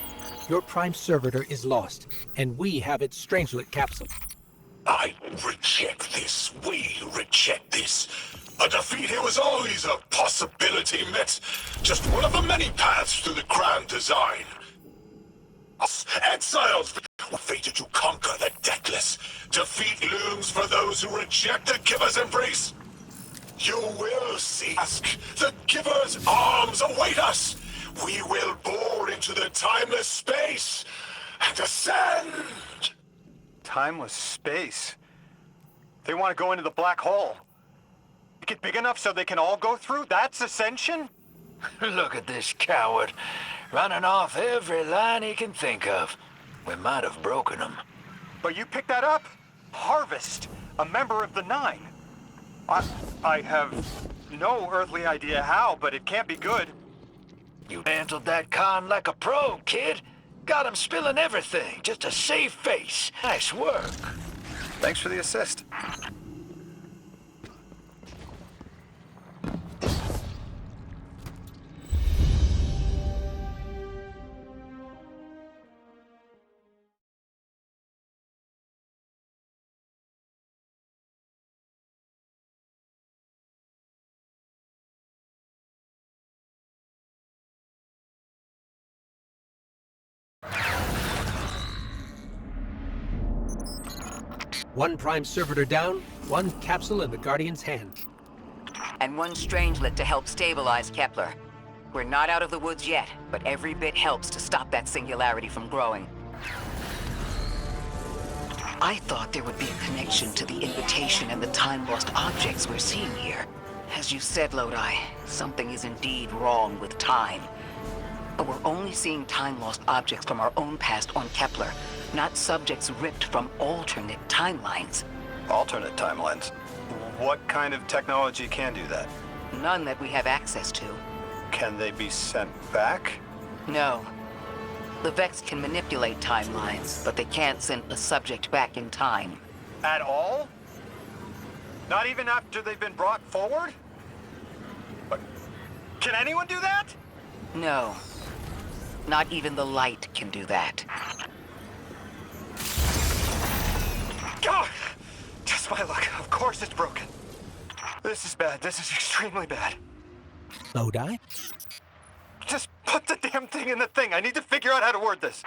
Your Prime Servitor is lost, and we have its Strangelet capsule. I reject this. We reject this. A defeat here was always a possibility, Met. Just one of the many paths to the grand design. Us exiles were fated to conquer the deathless. Defeat looms for those who reject the Giver's embrace. You will see. The Giver's arms await us. We will bore into the timeless space and ascend. Timeless space? They want to go into the black hole. Make it big enough so they can all go through? That's ascension? Look at this coward, running off every line he can think of. We might have broken him. But you picked that up? Harvest, a member of the Nine. I have no earthly idea how, but it can't be good. You handled that con like a pro, kid. Got him spilling everything, just to save face. Nice work. Thanks for the assist. One Prime Servitor down, one capsule in the Guardian's hand. And one Strangelet to help stabilize Kepler. We're not out of the woods yet, but every bit helps to stop that singularity from growing. I thought there would be a connection to the invitation and the time-lost objects we're seeing here. As you said, Lodi, something is indeed wrong with time. But we're only seeing time-lost objects from our own past on Kepler, not subjects ripped from alternate timelines. Alternate timelines? What kind of technology can do that? None that we have access to. Can they be sent back? No. The Vex can manipulate timelines, but they can't send a subject back in time. At all? Not even after they've been brought forward? But can anyone do that? No. Not even the light can do that. God! Just my luck. Of course it's broken. This is bad. This is extremely bad. Lodi? Just put the damn thing in the thing. I need to figure out how to word this.